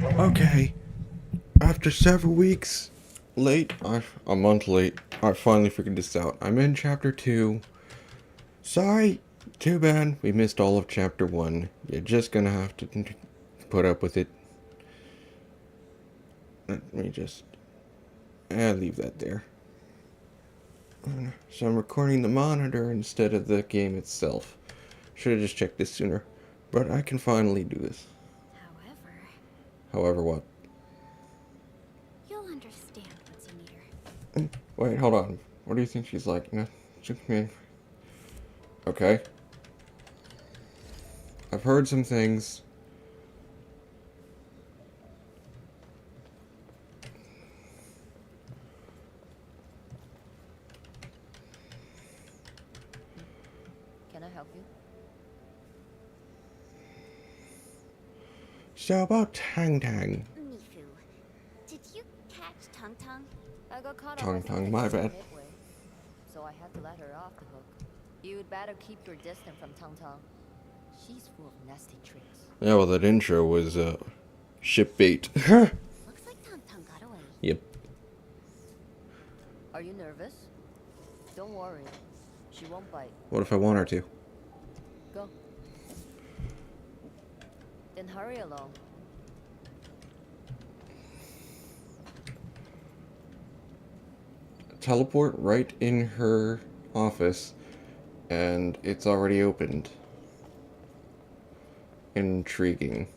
Okay, after several weeks late, a month late, I finally figured this out. I'm in chapter 2. Sorry, too bad we missed all of chapter 1. You're just gonna have to put up with it. Let me just leave that there. So I'm recording the monitor instead of the game itself. Should have just checked this sooner. But I can finally do this. However what? You'll understand once you meet her. Wait, hold on. What do you think she's like? Okay. I've heard some things. Can I help you? So about Tang Tang. Mifu, did you catch Tung Tung? I got caught Tongue, up tongue, my bad. midway, so I had to let her off the hook. You'd better keep your distance from Tong Tong. She's full of nasty tricks. Yeah, well, that intro was ship bait. Looks like Tung Tung got away. Yep. Are you nervous? Don't worry. She won't bite. What if I want her to? Go. Then hurry along. Teleport right in her office, and it's already opened. Intriguing.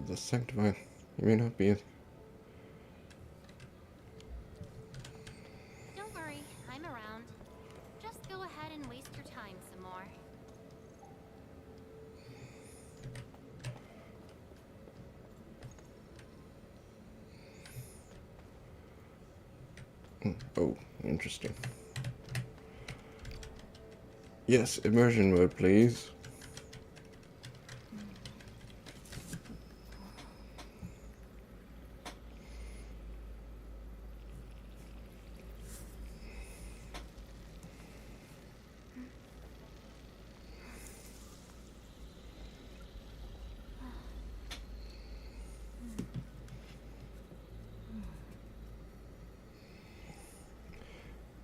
The sanctified. You may not be. Don't worry, I'm around. Just go ahead and waste your time some more. Oh, interesting. Yes, immersion mode, please.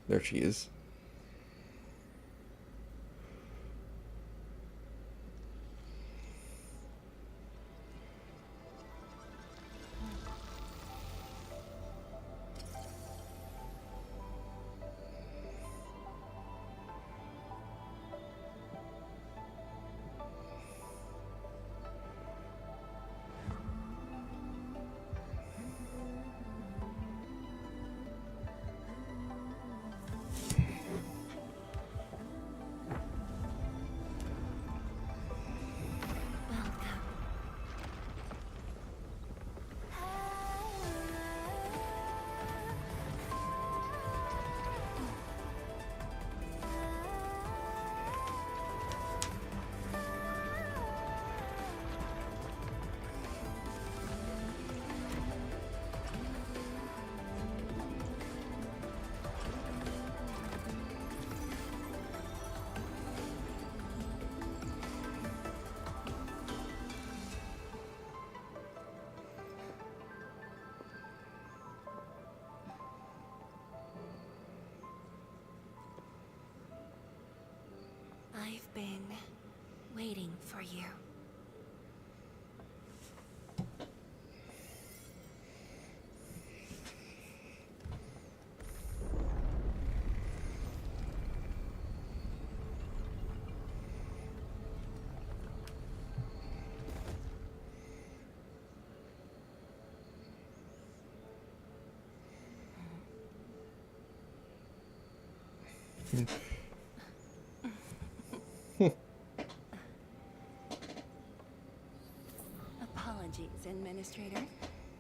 There she is. I've been waiting for you. Apologies, Administrator.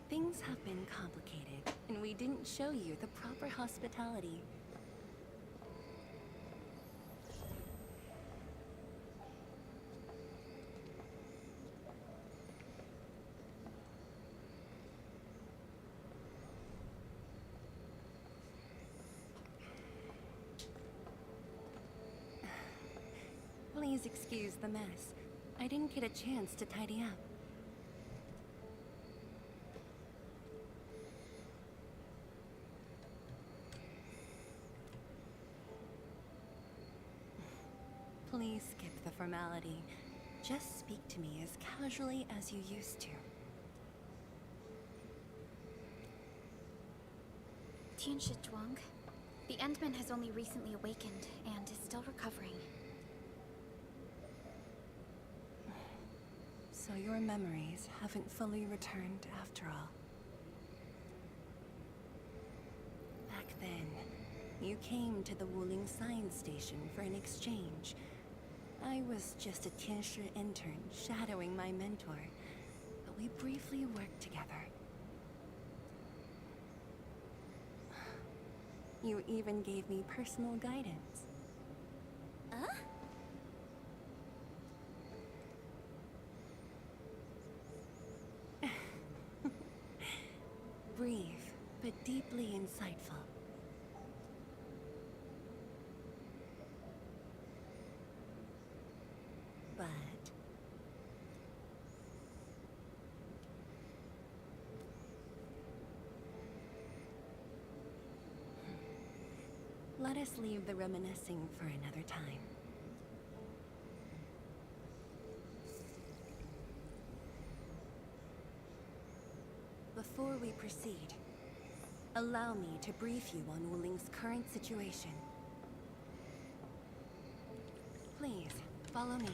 Things have been complicated, and we didn't show you the proper hospitality. Please excuse the mess. I didn't get a chance to tidy up. Please skip the formality. Just speak to me as casually as you used to. Tianshi Zhuang. The Endman has only recently awakened and is still recovering. So your memories haven't fully returned after all. Back then, you came to the Wuling Science Station for an exchange. I was just a Tianshi intern shadowing my mentor, but we briefly worked together. You even gave me personal guidance. Huh? Brief, but deeply insightful. But let us leave the reminiscing for another time. Before we proceed, allow me to brief you on Wuling's current situation. Please, follow me.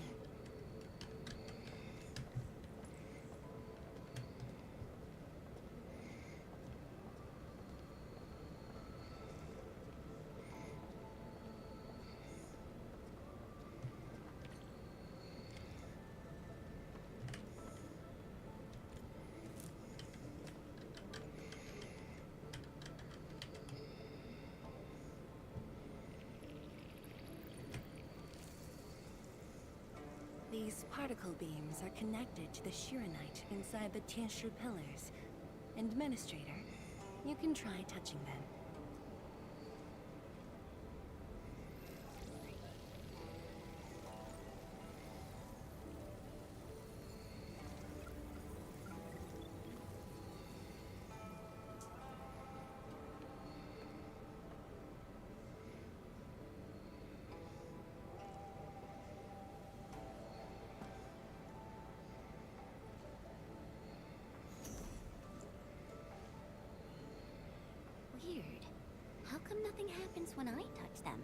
These particle beams are connected to the Shiranite inside the Tianshi pillars. Administrator, you can try touching them. Weird. How come nothing happens when I touch them?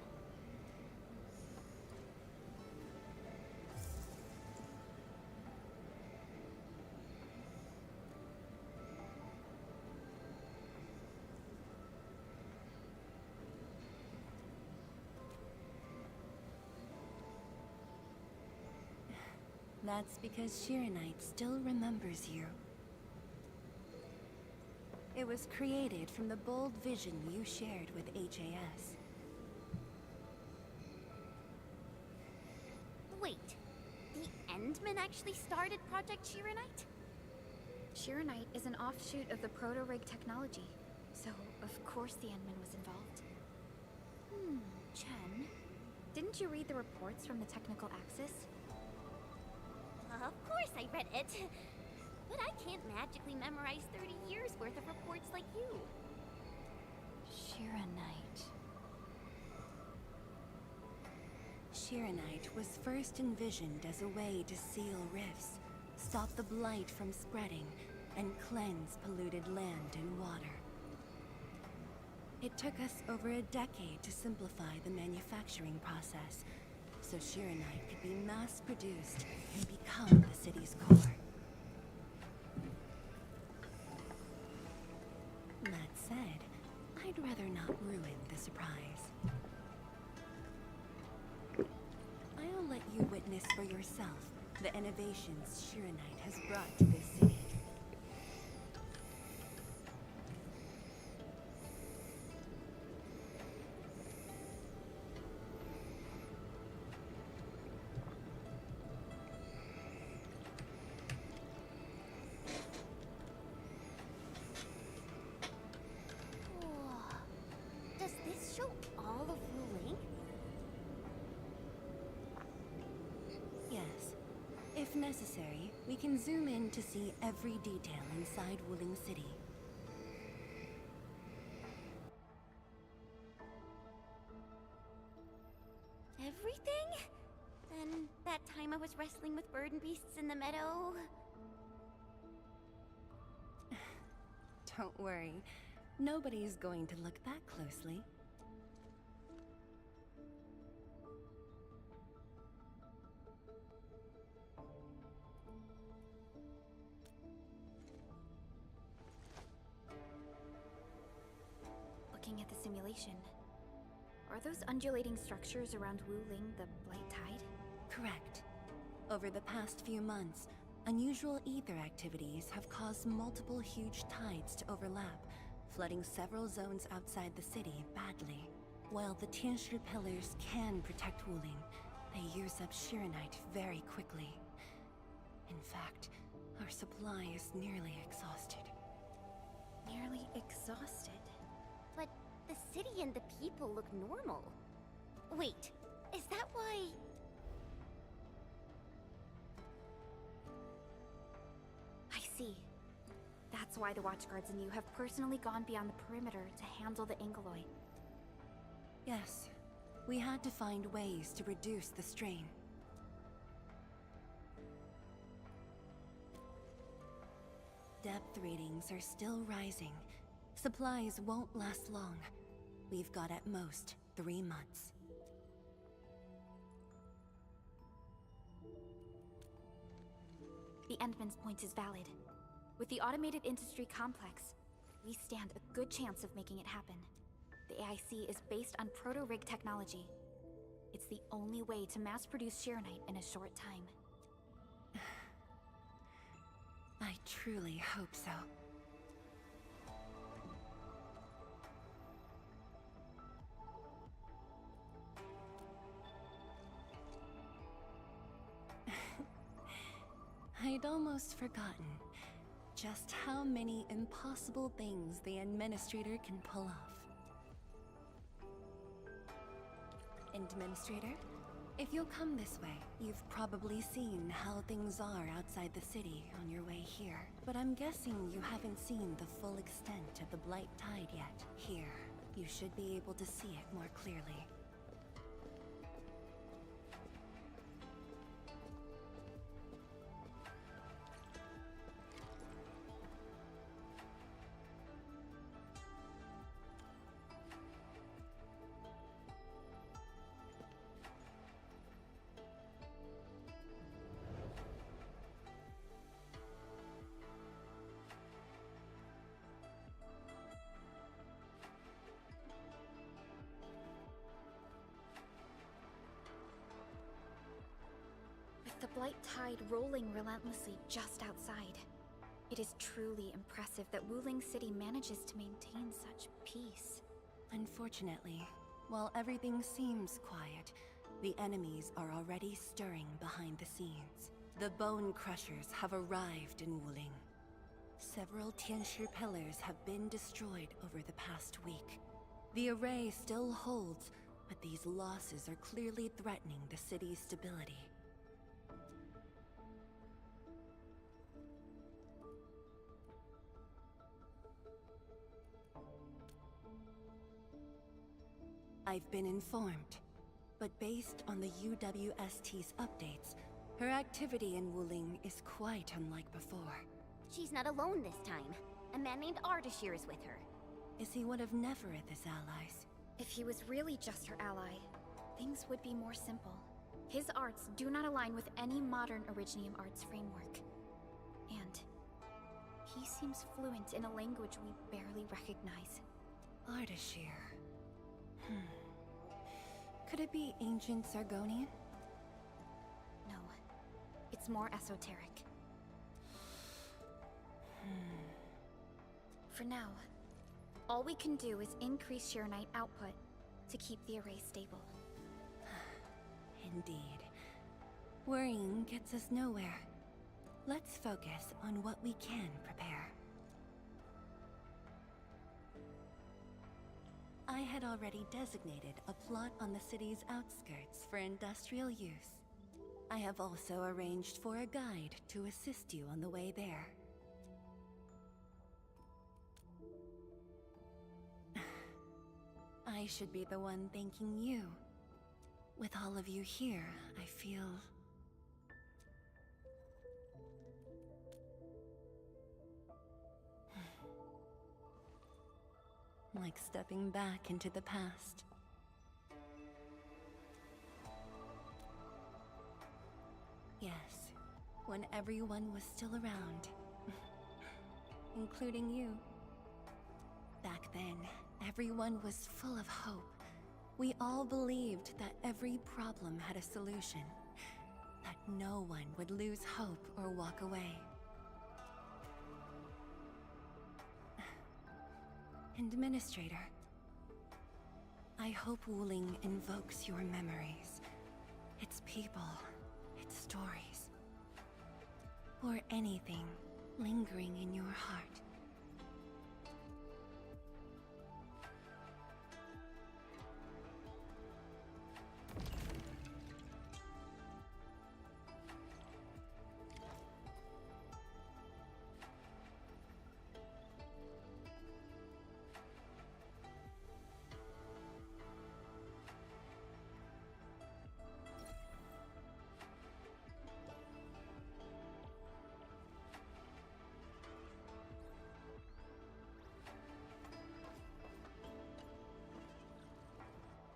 That's because Shiranite still remembers you. It was created from the bold vision you shared with HAS. Wait, the Endman actually started Project Shiranite? Shiranite is an offshoot of the Proto-Rig technology, so of course the Endman was involved. Chen, didn't you read the reports from the technical axis? Of course I read it. But I can't magically memorize 30 years worth of reports like you. Shiranite. Shiranite was first envisioned as a way to seal rifts, stop the blight from spreading, and cleanse polluted land and water. It took us over a decade to simplify the manufacturing process, so Shiranite could be mass-produced and become the city's core. That said, I'd rather not ruin the surprise. witness for yourself the innovations Shirenite has brought to this city. Whoa. Does this show all of Wuling? Yes. If necessary, we can zoom in to see every detail inside Wuling City. Everything? Then that time I was wrestling with bird and beasts in the meadow. Don't worry. Nobody's going to look that closely. Looking at the simulation, are those undulating structures around Wuling the Blight Tide? Correct. Over the past few months, unusual ether activities have caused multiple huge tides to overlap, flooding several zones outside the city badly. While the Tianshi pillars can protect Wuling, they use up Shirenite very quickly. In fact, our supply is nearly exhausted. Nearly exhausted. But the city and the people look normal. Wait, is that why... I see. That's why the Watchguards and you have personally gone beyond the perimeter to handle the Angeloi. Yes, we had to find ways to reduce the strain. Depth readings are still rising. Supplies won't last long. We've got at most 3 months. The Endman's point is valid. With the automated industry complex, we stand a good chance of making it happen. The AIC is based on proto-rig technology. It's the only way to mass-produce Shirenite in a short time. I truly hope so. I'd almost forgotten just how many impossible things the Administrator can pull off. Administrator, if you'll come this way, you've probably seen how things are outside the city on your way here. But I'm guessing you haven't seen the full extent of the Blight Tide yet. Here, you should be able to see it more clearly. With the Blight Tide rolling relentlessly just outside, it is truly impressive that Wuling City manages to maintain such peace. Unfortunately, while everything seems quiet, the enemies are already stirring behind the scenes. The Bone Crushers have arrived in Wuling. Several Tianshi pillars have been destroyed over the past week. The array still holds, but these losses are clearly threatening the city's stability. I've been informed, but based on the UWST's updates, her activity in Wuling is quite unlike before. She's not alone this time. A man named Ardashir is with her. Is he one of Nefereth's allies? If he was really just her ally, things would be more simple. His arts do not align with any modern Originium arts framework. And he seems fluent in a language we barely recognize. Ardashir. Could it be ancient Sargonian? gets more esoteric. For now, all we can do is increase Sheernite output to keep the array stable. Indeed. Worrying gets us nowhere. Let's focus on what we can prepare. I had already designated a plot on the city's outskirts for industrial use. I have also arranged for a guide to assist you on the way there. I should be the one thanking you. With all of you here, I feel... like stepping back into the past. Yes, when everyone was still around. Including you. Back then, everyone was full of hope. We all believed that every problem had a solution. That no one would lose hope or walk away. Administrator, I hope Wuling invokes your memories. Its people, its stories. Or anything lingering in your heart.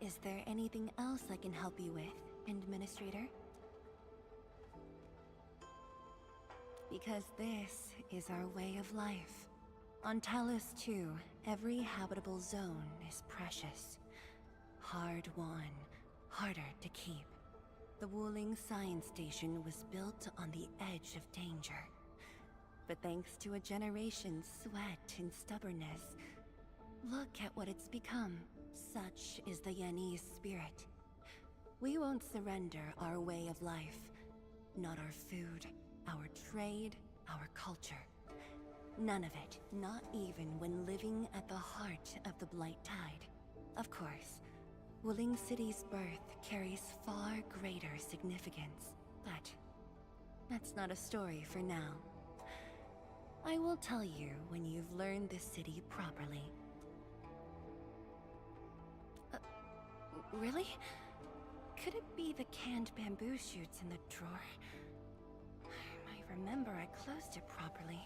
Is there anything else I can help you with, Administrator? Because this is our way of life. On Talos 2, every habitable zone is precious. Hard-won, harder to keep. The Wuling Science Station was built on the edge of danger. But thanks to a generation's sweat and stubbornness, look at what it's become. Such is the Yanese spirit. We won't surrender our way of life. Not our food, our trade, our culture. None of it, not even when living at the heart of the Blight Tide. Of course, Wuling City's birth carries far greater significance. But that's not a story for now. I will tell you when you've learned the city properly. Really? Could it be the canned bamboo shoots in the drawer? I remember I closed it properly.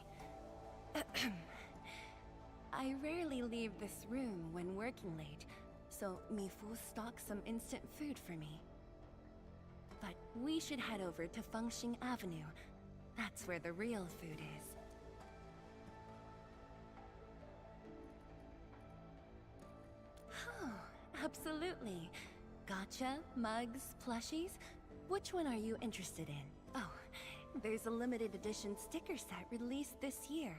I rarely leave this room when working late, so Mifu stocks some instant food for me. But we should head over to Fengxing Avenue. That's where the real food is. Absolutely. Gotcha, mugs, plushies. Which one are you interested in? Oh, there's a limited edition sticker set released this year.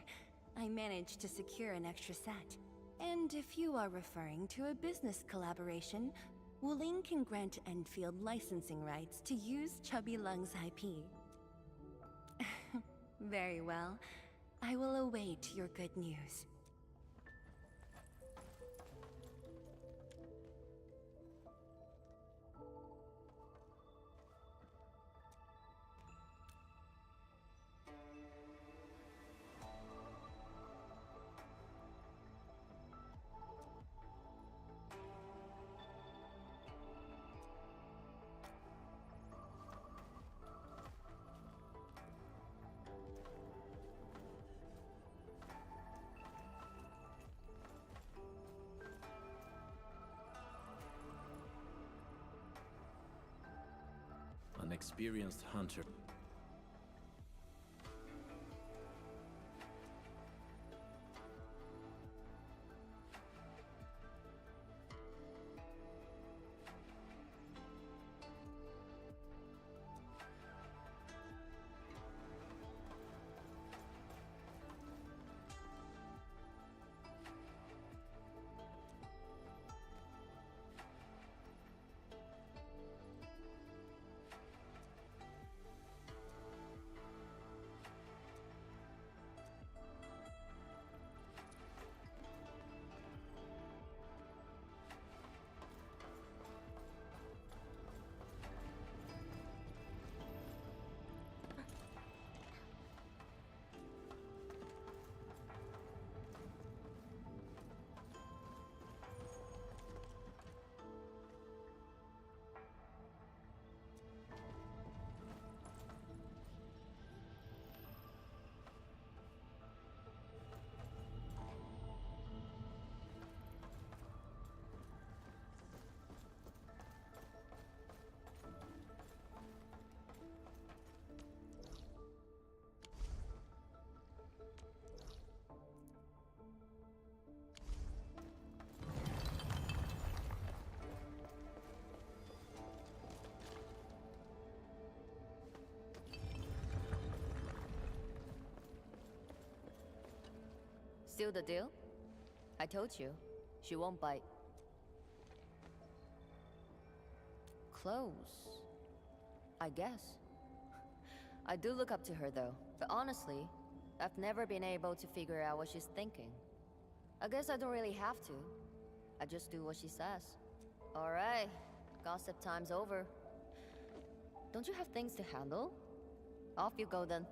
I managed to secure an extra set. And if you are referring to a business collaboration, Wuling can grant Endfield licensing rights to use Chubby Lung's IP. Very well. I will await your good news. An experienced hunter. Still the deal? I told you, she won't bite. Close, I guess. I do look up to her though, but honestly, I've never been able to figure out what she's thinking. I guess I don't really have to. I just do what she says. Alright, gossip time's over. Don't you have things to handle? Off you go then.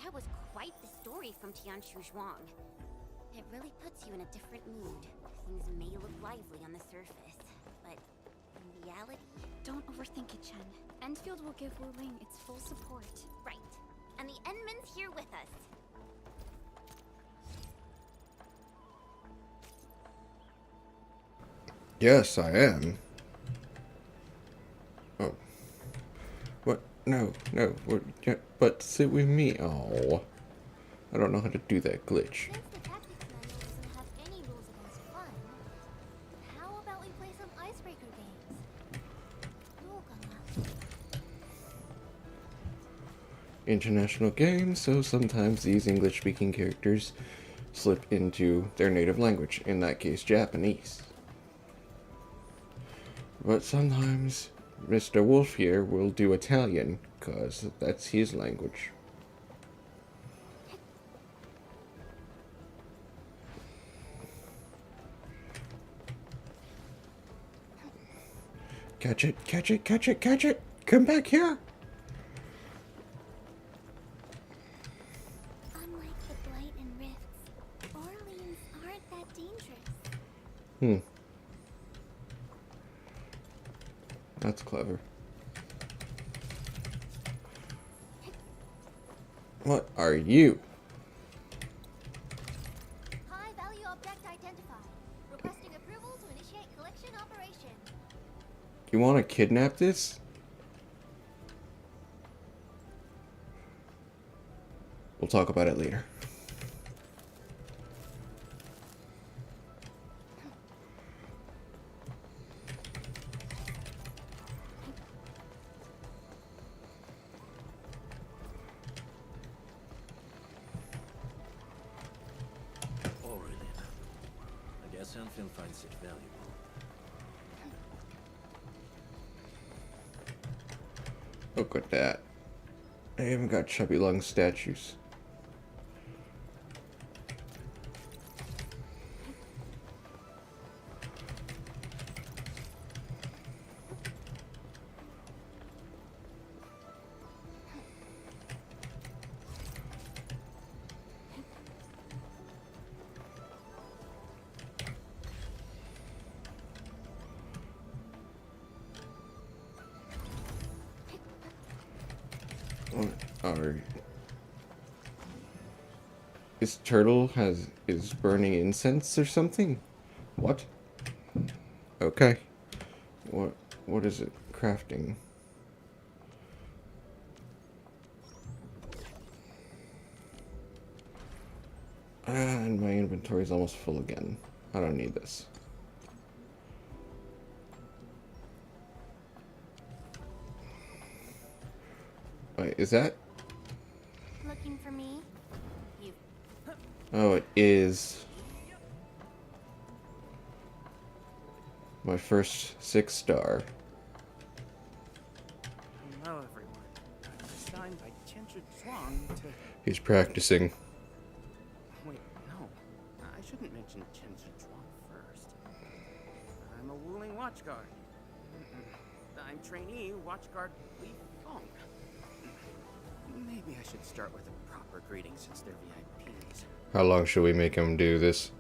That was quite the story from Tianshu Zhuang. It really puts you in a different mood. Things may look lively on the surface, but in reality... Don't overthink it, Chen. Endfield will give Wu Ling its full support. Right. And the Endman's here with us. Yes, I am. Oh. What? No, no. What? Yeah, but sit with me. Oh. I don't know how to do that glitch. Since the tactics manual doesn't have any rules against fun, how about we play some icebreaker games? International game, so sometimes these English-speaking characters slip into their native language, in that case, Japanese. But sometimes Mr. Wolf here will do Italian, cause that's his language. Catch it, catch it, catch it, catch it! Come back here! Unlike the Blight and Rifts, Orleans aren't that dangerous. Hmm. That's clever. What are you? High value object identified. Requesting approval to initiate collection operation. You want to kidnap this? We'll talk about it later. Already. I guess Endfield finds it valuable. Look at that. I even got chubby lung statues. This turtle is burning incense or something? What? Okay. What is it crafting? And my inventory is almost full again. I don't need this. Wait, is that? Looking for me? You. Oh, it is. My first 6-star. Hello, everyone. Designed by Tianzhu He's practicing. Wait, no. I shouldn't mention Chen Zhuang first. I'm a Wuling Watchguard. I'm trainee Watchguard Li Feng. Maybe I should start with a proper greeting since they're VIPs. How long should we make him do this?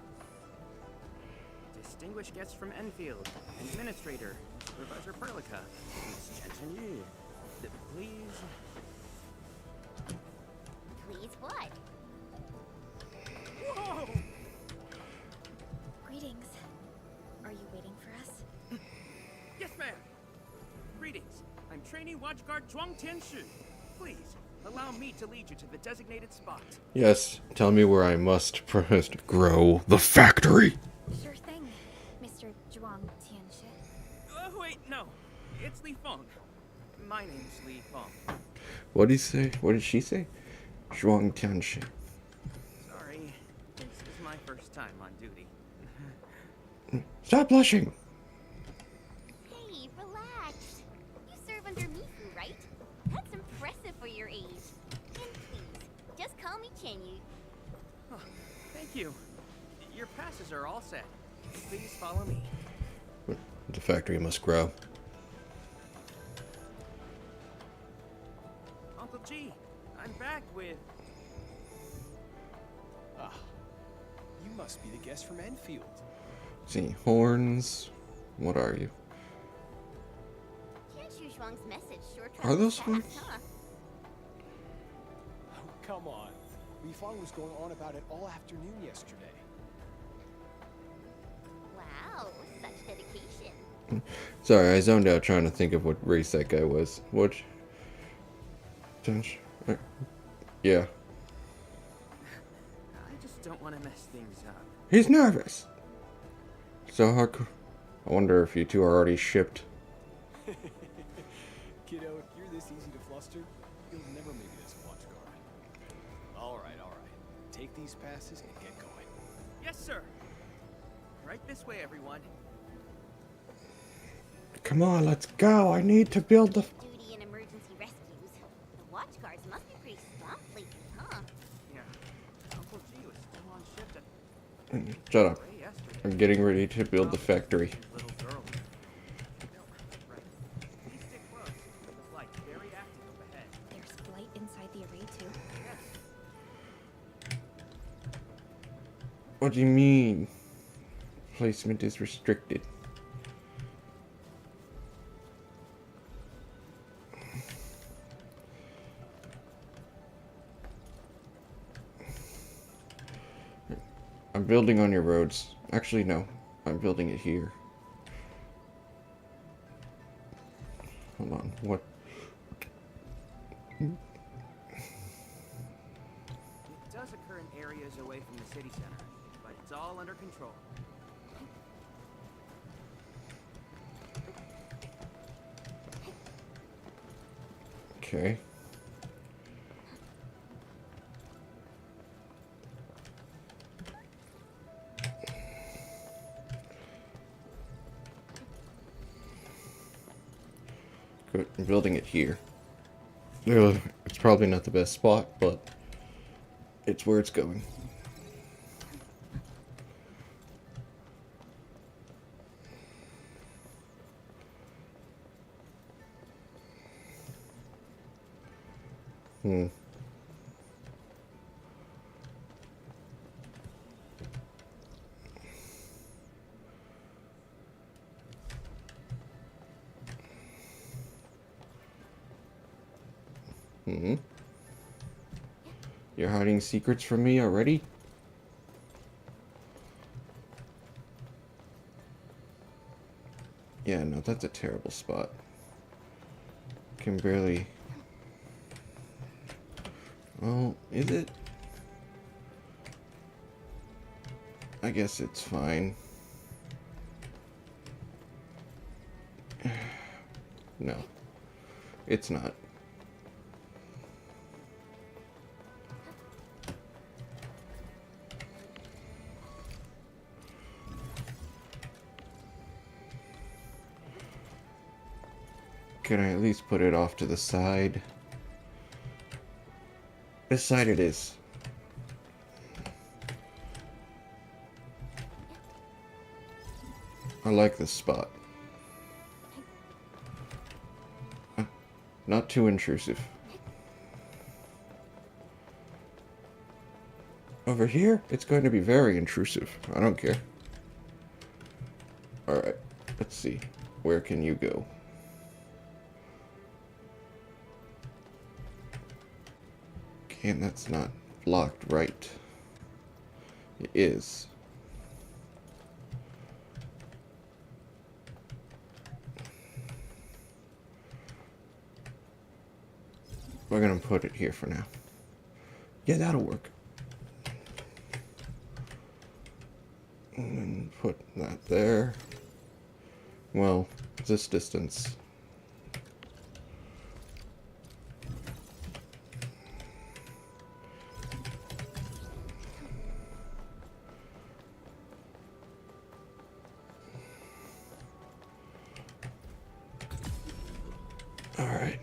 Distinguished guests from Enfield, Administrator, Supervisor Perlica, Miss Chen Yu. Please. Please what? Whoa! Greetings. Are you waiting for us? Yes, ma'am. Greetings. I'm trainee Watchguard Zhuang Tianshu. Please, allow me to lead you to the designated spot. Yes, tell me where I must first grow the factory. Sure thing, Mr. Zhuang Tianxi. Wait, no. It's Li Feng. My name's Li Feng. What did he say? What did she say? Zhuang Tianxi. Sorry. This is my first time on duty. Stop blushing. Hey, relax. You serve under Mifu, right? That's impressive for your age. And please, just call me Chenyu. Oh, thank you. Your passes are all set. Please follow me. The factory must grow. Uncle G, I'm back with... Ah, you must be the guest from Endfield. See, horns. What are you? Tianshu Zhuang's message sure Are those travels horns? fast, huh? Oh, come on. Li Feng was going on about it all afternoon yesterday. Wow, such dedication. Sorry, I zoned out trying to think of what race that guy was. What? Yeah. I just don't want to mess things up. He's nervous. So how I wonder if you two are already shipped. Kiddo, if you're this easy to fluster, you'll never make it as a watch guard. All right. Take these passes and get going. Yes, sir. Right this way, everyone. Come on, let's go. I need to build the... Duty and emergency rescues. The watch guards must be pretty swamped lately, huh? Yeah. Uncle G was still on shift at Shut up. Ray yesterday. I'm getting ready to build the factory. Little girl. No, right. Please stick close. The flight very active up ahead. There's blight inside the array too. Yes. What do you mean? Placement is restricted. I'm building on your roads. Actually, no. I'm building it here. Hold on. What? It does occur in areas away from the city center, but it's all under control. Okay. Good. I'm building it here. It's probably not the best spot, but it's where it's going. Hmm. Hmm. You're hiding secrets from me already? Yeah, no, that's a terrible spot. Can barely... Well, is it? I guess it's fine. No, it's not. Can I at least put it off to the side? beside it is. I like this spot. Not too intrusive. Over here, it's going to be very intrusive. I don't care. Alright, let's see. Where can you go? Okay, that's not blocked right. It is. We're gonna put it here for now. Yeah, that'll work. And then put that there. Well, this distance. All right.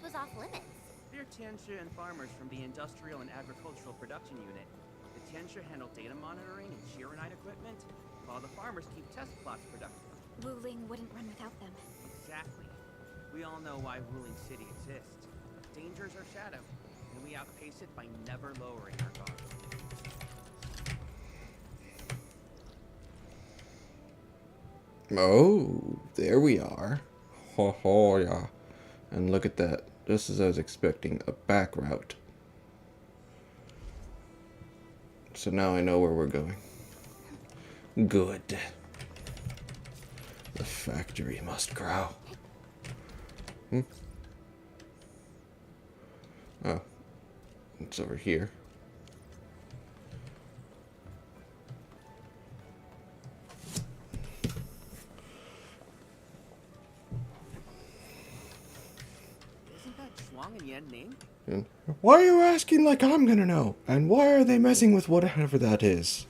Was off limits. We're Tianxia and farmers from the Industrial and Agricultural Production Unit. The Tianxia handle data monitoring and Chironite equipment, while the farmers keep test plots productive. Wuling wouldn't run without them. Exactly. We all know why Wuling City exists. Dangers our shadow, and we outpace it by never lowering our guard. Oh, there we are. Ho ho, yeah. And look at that. Just as I was expecting, a back route. So now I know where we're going. Good. The factory must grow. Oh. It's over here. And Yan Ning? And why are you asking like I'm gonna know? And why are they messing with whatever that is?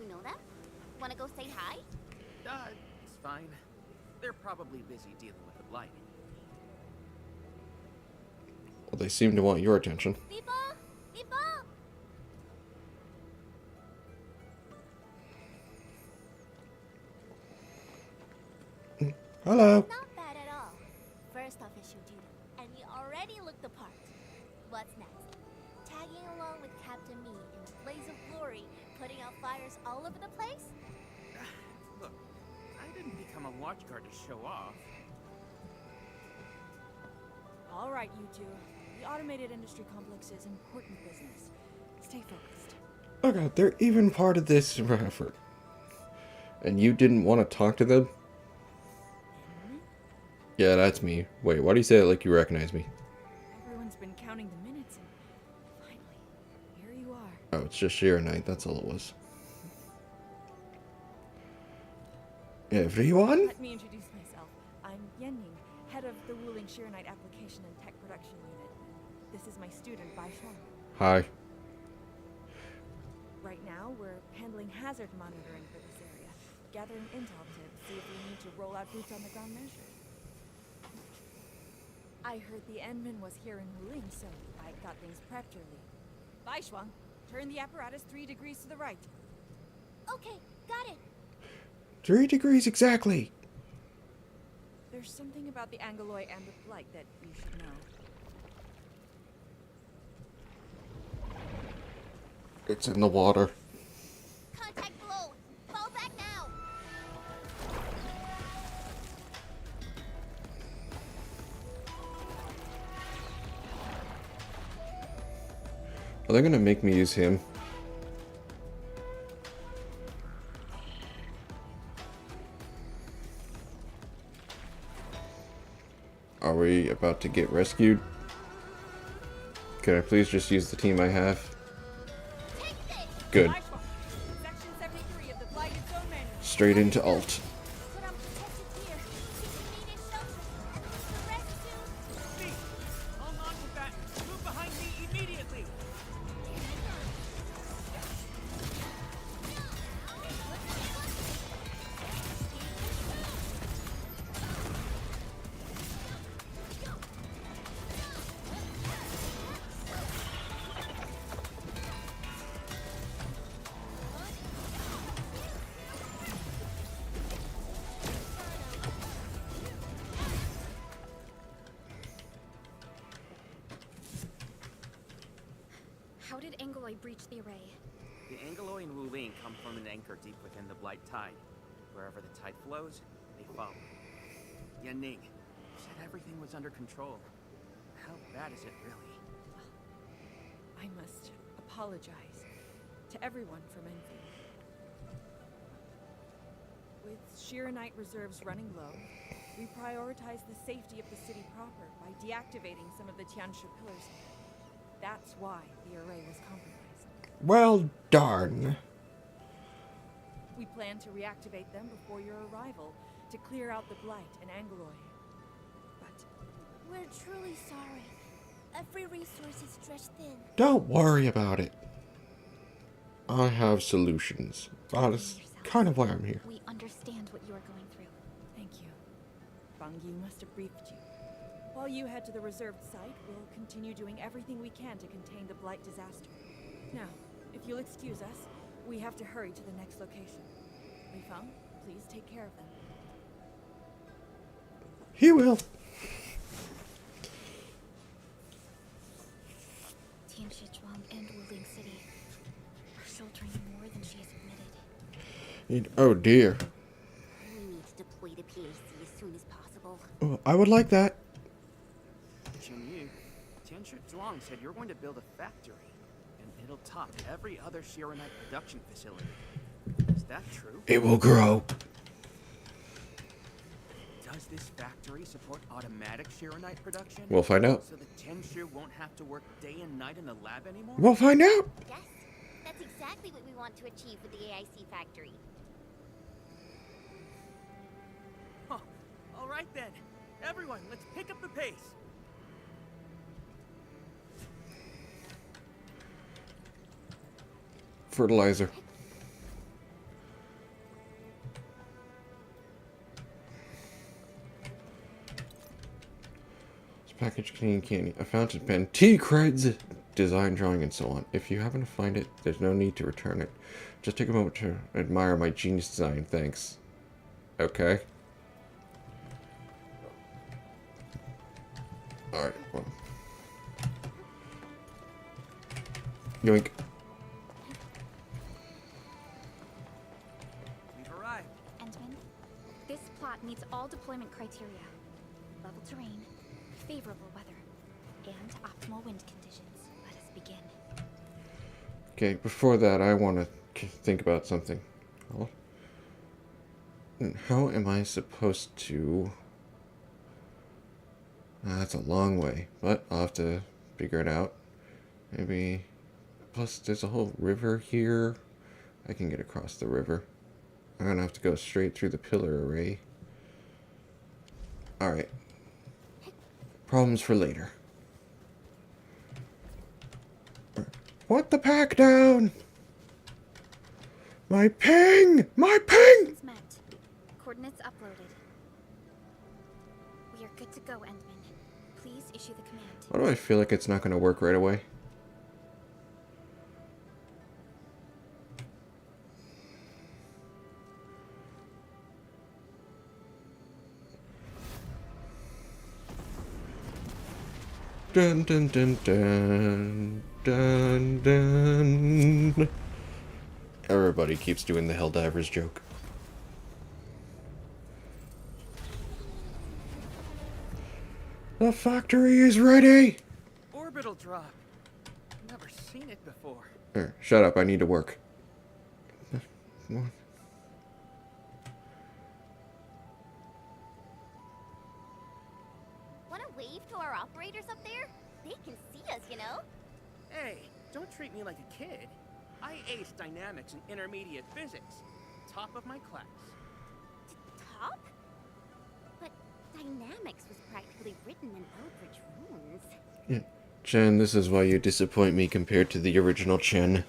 You know them? Wanna go say hi? It's fine. They're probably busy dealing with the blight. Well, they seem to want your attention. People! People! Hello. Not bad at all. First official duty, and you already look the part. What's next? Tagging along with Captain Me in a blaze of glory, putting out fires all over the place? Look, I didn't become a watchguard to show off. All right, you two. The automated industry complex is important business. Stay focused. Oh god, they're even part of this effort. And you didn't want to talk to them? Yeah, that's me. Wait, why do you say it like you recognize me? Everyone's been counting the minutes, and finally, here you are. Oh, it's just Chironite, that's all it was. Everyone? Let me introduce myself. I'm Yenying, head of the Wuling Chironite Application and Tech Production Unit. This is my student, Bai Shuang. Hi. Right now, we're handling hazard monitoring for this area, gathering intel to see if we need to roll out boots on the ground measures. I heard the Endman was here in Wuling, so I got things prepped early. Bai Shuang, turn the apparatus 3 degrees to the right. Okay, got it. 3 degrees exactly. There's something about the Angoloi and the Blight that you should know. It's in the water. Contact below. Fall back now. Are they gonna make me use him? Are we about to get rescued? Can I please just use the team I have? Take this. Good. Bai Shuang, Section 73 of the Blighted Zone Manual. Straight into alt. Put on protective gear. Keep needed shelter. And leave the rest to... Me! Hold on to that! Move behind me! How did Angeloi breach the array? The Angeloi and Wuling come from an anchor deep within the Blight Tide. Wherever the tide flows, they follow. Yanning said everything was under control. How bad is it really? I must apologize to everyone from Endfield. With Shiranite reserves running low, we prioritize the safety of the city proper by deactivating some of the Tianshu pillars. That's why the array was compromised. Well, darn. We plan to reactivate them before your arrival to clear out the Blight and Angeloi. But We're truly sorry. Every resource is stretched thin. Don't worry about it. I have solutions. That's kind of why I'm here. We understand what you are going through. thank you. Bangyu must have briefed you. While you head to the reserved site, we'll continue doing everything we can to contain the Blight disaster. Now, if you'll excuse us, we have to hurry to the next location. Li Feng, please take care of them. He will. Tianshizhuang and Wuling City are sheltering more than she has admitted. Oh dear. We need to deploy the PAC as soon as possible. Oh, I would like that. Yu, Tianshu Zhuang said you're going to build a factory, and it'll top every other Shiranite production facility. Is that true? It will grow. Does this factory support automatic Shiranite production? We'll find out. So the Tianshu won't have to work day and night in the lab anymore? We'll find out. Yes, that's exactly what we want to achieve with the AIC factory. Huh. All right then. Everyone, let's pick up the pace. Fertilizer. This package containing candy, a fountain pen, tea creds, design drawing, and so on. If you happen to find it, there's no need to return it. Just take a moment to admire my genius design. Thanks. Okay. Alright, well. Yoink. We've arrived. Endman, this plot meets all deployment criteria. Level terrain, favorable weather, and optimal wind conditions. Let us begin. Okay, before that, I want to think about something. How am I supposed to... that's a long way, but I'll have to figure it out. Maybe... Plus, there's a whole river here. I can get across the river. I'm gonna have to go straight through the pillar array. Alright. Problems for later. What the pack down? My ping! My ping! It's met. Coordinates uploaded. We are good to go, Endman. Please issue the command. Why do I feel like it's not gonna work right away? Dun dun dun dun dun dun. Everybody keeps doing the Helldivers joke. The factory is ready! Orbital drop. Never seen it before. Shut up, I need to work. What? Want to wave to our operators up there? They can see us, you know? Hey, don't treat me like a kid. I aced dynamics and intermediate physics. Top of my class. Top? But dynamics was practically written in Eldritch runes. Yeah. Chen, this is why you disappoint me compared to the original Chen.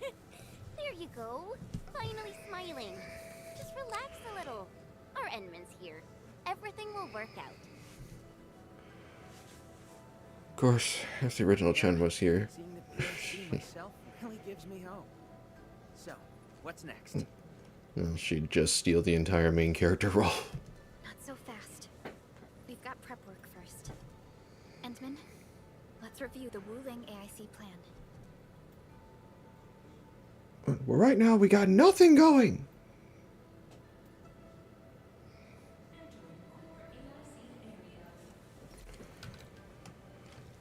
There you go. Finally smiling. Just relax a little. Our Endman's here. Everything will work out. Of course, if the original Chen was here. Seeing the PhD myself really gives me hope. So, what's next? Well, she'd just steal the entire main character role. Not so fast. We've got prep work first. Endman, Let's review the Wuling AIC plan. Well, right now we got nothing going.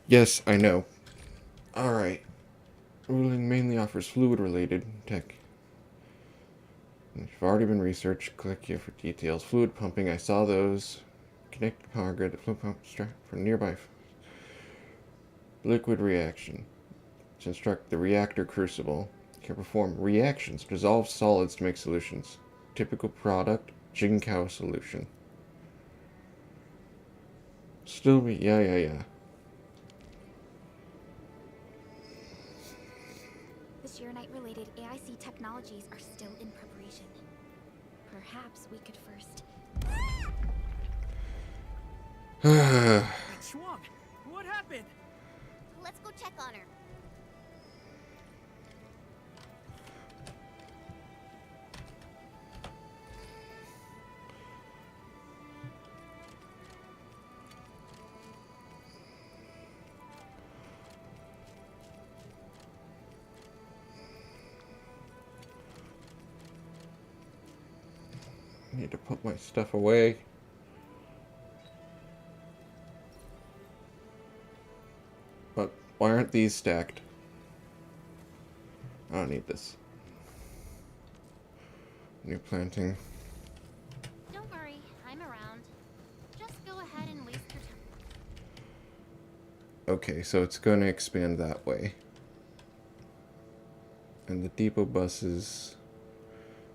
Yes, I know. Alright. Ruling mainly offers fluid-related tech. If you've already been researched, click here for details. Fluid pumping, I saw those. Connected power grid, the fluid pump strap from nearby. Liquid reaction. To instruct the reactor crucible. Can perform reactions, dissolve solids to make solutions. Typical product, Jinko solution. Still be, yeah. The Shirenite-related AIC technologies are still in preparation. Perhaps we could first... Shuang, what happened? Let's go check on her. I need to put my stuff away. But why aren't these stacked? I don't need this. New planting. Don't worry, I'm around. Just go ahead and waste your time. Okay, so it's going to expand that way. And the depot buses...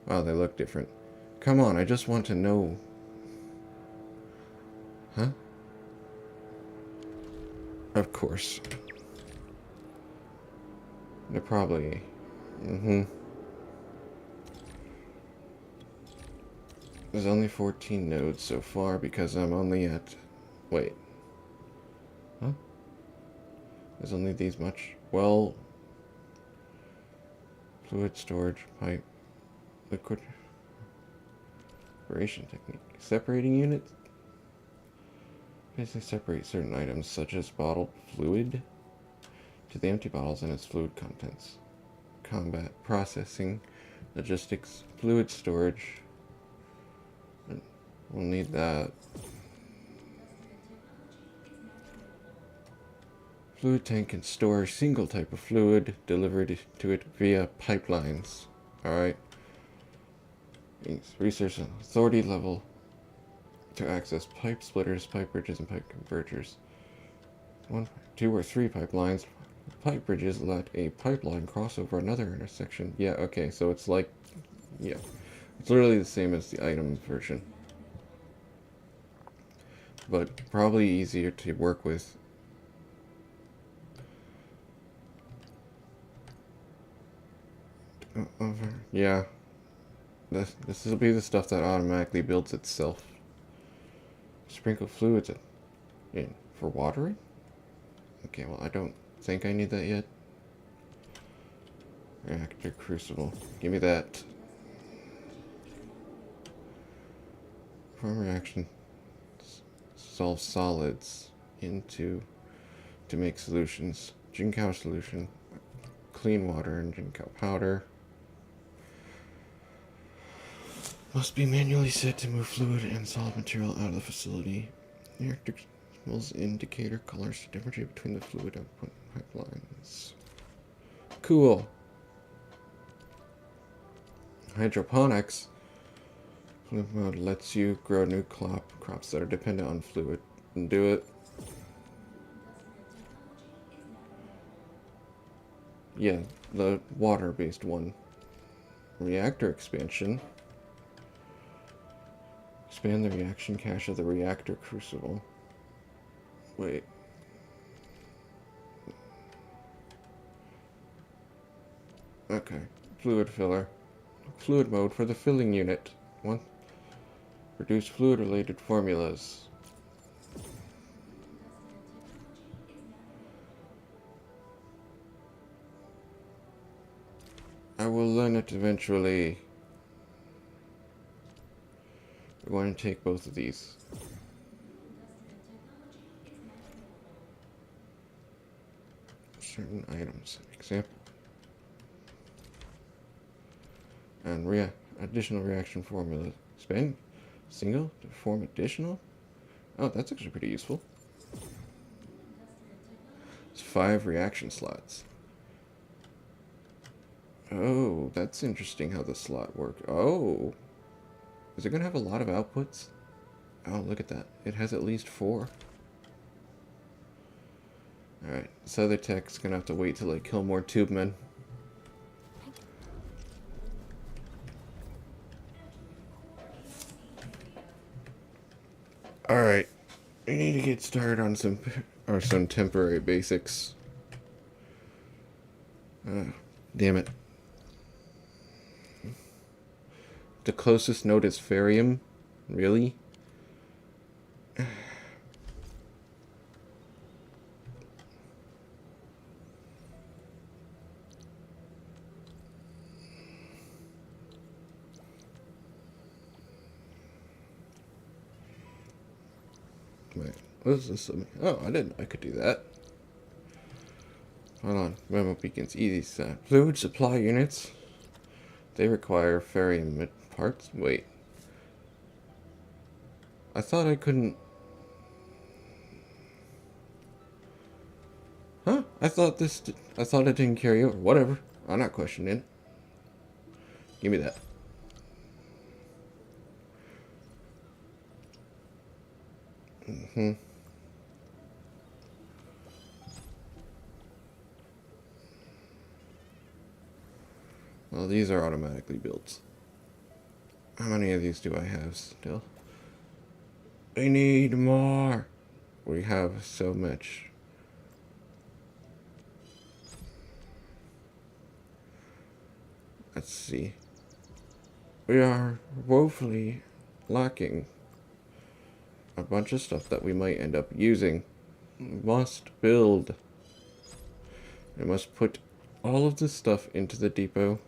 Wow, they look different. Come on, I just want to know. Huh? Of course. They're probably... There's only 14 nodes so far because I'm only at... Wait. Huh? There's only these much? Well... Fluid storage pipe. Liquid... Separation technique. Separating unit? Basically separate certain items such as bottled fluid to the empty bottles and its fluid contents. Combat, processing, logistics, fluid storage. We'll need that. Fluid tank can store a single type of fluid delivered to it via pipelines. Alright. Research authority level to access pipe splitters, pipe bridges, and pipe converters. 1, 2, or 3 pipelines. Pipe bridges let a pipeline cross over another intersection. Yeah, okay, so it's like... Yeah. It's literally the same as the item version. But probably easier to work with. Yeah. This will be the stuff that automatically builds itself. Sprinkle fluids in for watering? Okay, well I don't think I need that yet. Reactor crucible. Give me that. Perform reaction. Solve solids to make solutions. Jinko solution. Clean water and Jinko powder. Must be manually set to move fluid and solid material out of the facility. Reactor indicator colors to differentiate between the fluid output pipelines. Cool. Hydroponics. Fluid mode lets you grow new crops that are dependent on fluid. And do it. Yeah, the water-based one. Reactor expansion. Expand the reaction cache of the reactor crucible. Wait. Okay. Fluid filler. Fluid mode for the filling unit. 1. Produce fluid-related formulas. I will learn it eventually. We're going to take both of these. certain items. Example. And additional reaction formula. Spend single to form additional. Oh, that's actually pretty useful. It's 5 reaction slots. Oh, that's interesting how the slot works. Oh. Is it going to have a lot of outputs? Oh, look at that. It has at least 4. Alright, this other tech's going to have to wait till I kill more tube men. Alright, we need to get started on some temporary basics. Damn it. The closest node is Ferium? Really? Wait, what is this? Oh, I could do that. Hold on. Memo beacons. Easy set. Fluid supply units. They require ferrium parts. Wait. I thought I couldn't. Huh? I thought it didn't carry over. Whatever. I'm not questioning it. Give me that. Well, these are automatically built. How many of these do I have still? I need more. We have so much. Let's see. We are woefully lacking a bunch of stuff that we might end up using. Must build. I must put all of this stuff into the depot.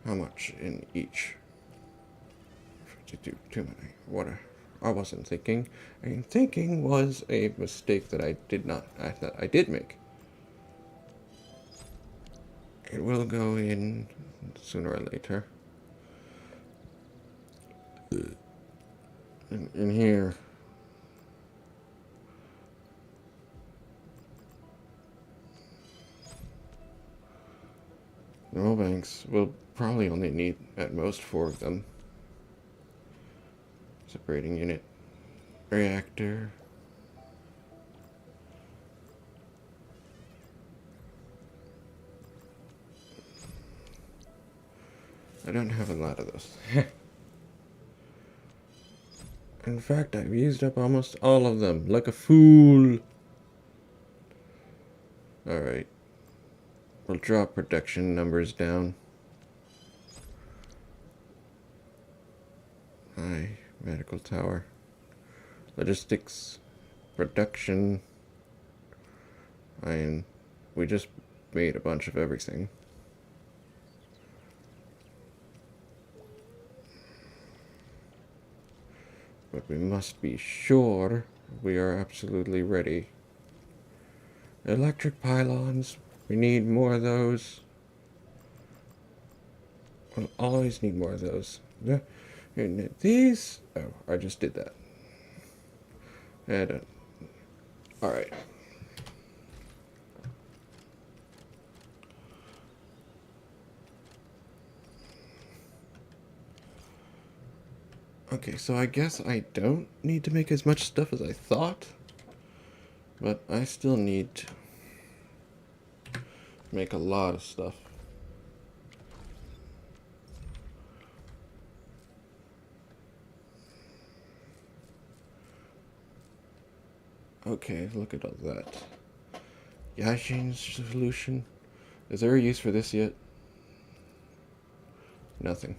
How much in each? 52, too many. What I wasn't thinking. And thinking was a mistake that I did make. It will go in sooner or later. In here. Normal banks will probably only need at most 4 of them. Separating unit. Reactor. I don't have a lot of those. In fact, I've used up almost all of them, like a fool. Alright. We'll drop production numbers down. Medical tower. Logistics. Production. We just made a bunch of everything. But we must be sure we are absolutely ready. Electric pylons. We need more of those. We'll always need more of those. And these... Oh, I just did that. And, alright. Okay, so I guess I don't need to make as much stuff as I thought. But I still need to make a lot of stuff. Okay, look at all that. Yashin's solution. Is there a use for this yet? Nothing.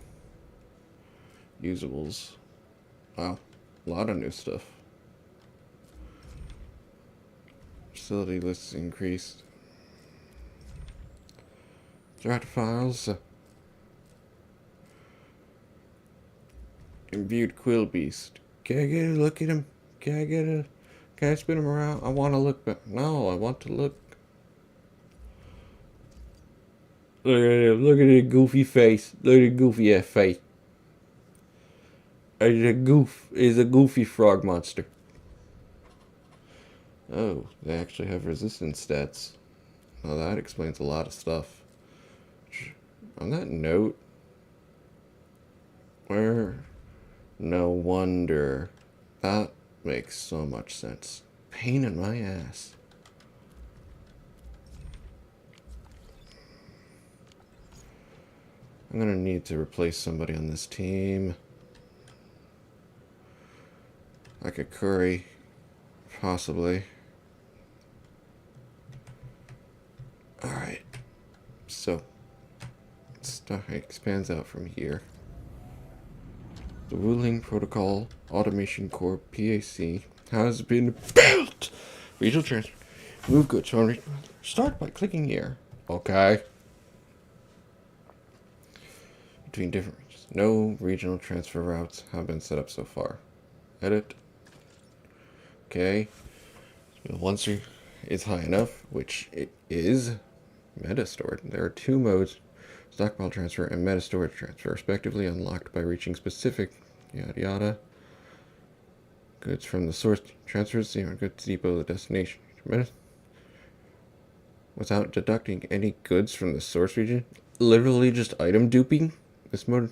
Usables. Wow, a lot of new stuff. Facility lists increased. Draft files. Imbued Quill Beast. Can I get a look at him? Can I spin him around? I want to look, but no, I want to look. Look at him. Look at his goofy face. Look at his goofy ass face. He's a goofy frog monster. Oh, they actually have resistance stats. Well, that explains a lot of stuff. On that note, no wonder. That makes so much sense. Pain in my ass. I'm gonna need to replace somebody on this team. Like a Curry, possibly. Alright, so stuff expands out from here. The Ruling Protocol Automation Core PAC has been built. Regional transfer. Move goods from start by clicking here. Okay. Between different regions. No regional transfer routes have been set up so far. Edit. Okay. Once it's high enough, which it is, meta stored. There are two modes, stockpile transfer and meta storage transfer, respectively unlocked by reaching specific yada yada. Goods from the source transfers to goods depot the destination. Without deducting any goods from the source region. Literally just item duping. This mode.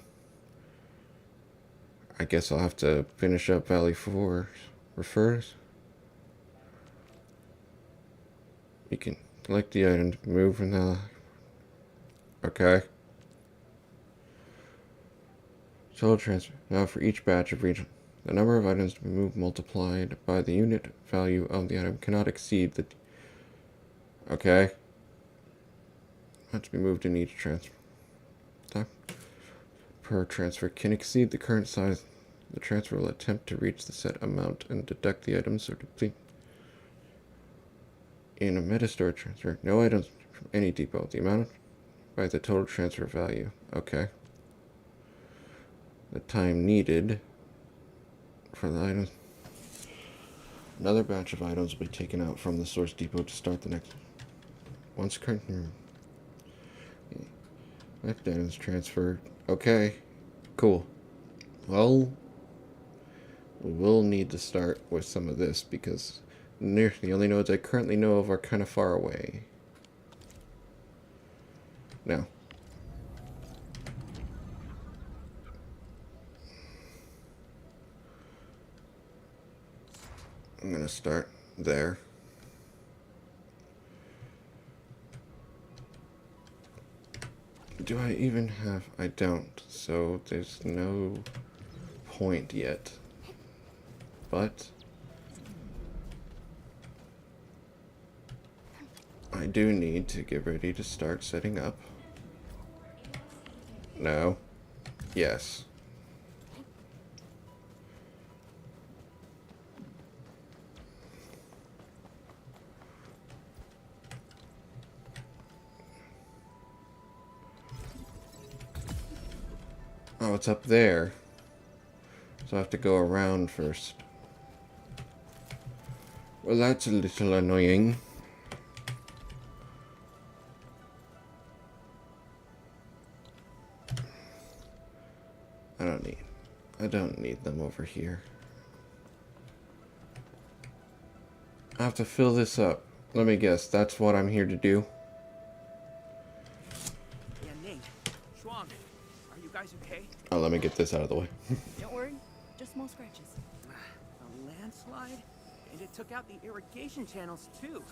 I guess I'll have to finish up Valley 4 refers. You can select the item to move from the... Okay. Total transfer. Now for each batch of region. The number of items to be moved multiplied by the unit value of the item cannot exceed the... Okay. Not to be moved in each transfer. Per transfer can exceed the current size. The transfer will attempt to reach the set amount and deduct the items or deplete. In a meta store transfer, no items from any depot. The amount by the total transfer value. Okay. The time needed for the items. Another batch of items will be taken out from the source depot to start the next. Once current next items transferred. Okay. Cool. Well, we will need to start with some of this because the only nodes I currently know of are kind of far away. Now, I'm going to start there. Do I even have... I don't, so there's no point yet. But I do need to get ready to start setting up. No. Yes. Oh, it's up there. So I have to go around first. Well, that's a little annoying. I don't need them over here. I have to fill this up. Let me guess, that's what I'm here to do. Yeah, Nate. Shuang, are you guys okay? Oh, let me get this out of the way. Don't worry, just small scratches. A landslide? And it took out the irrigation channels, too.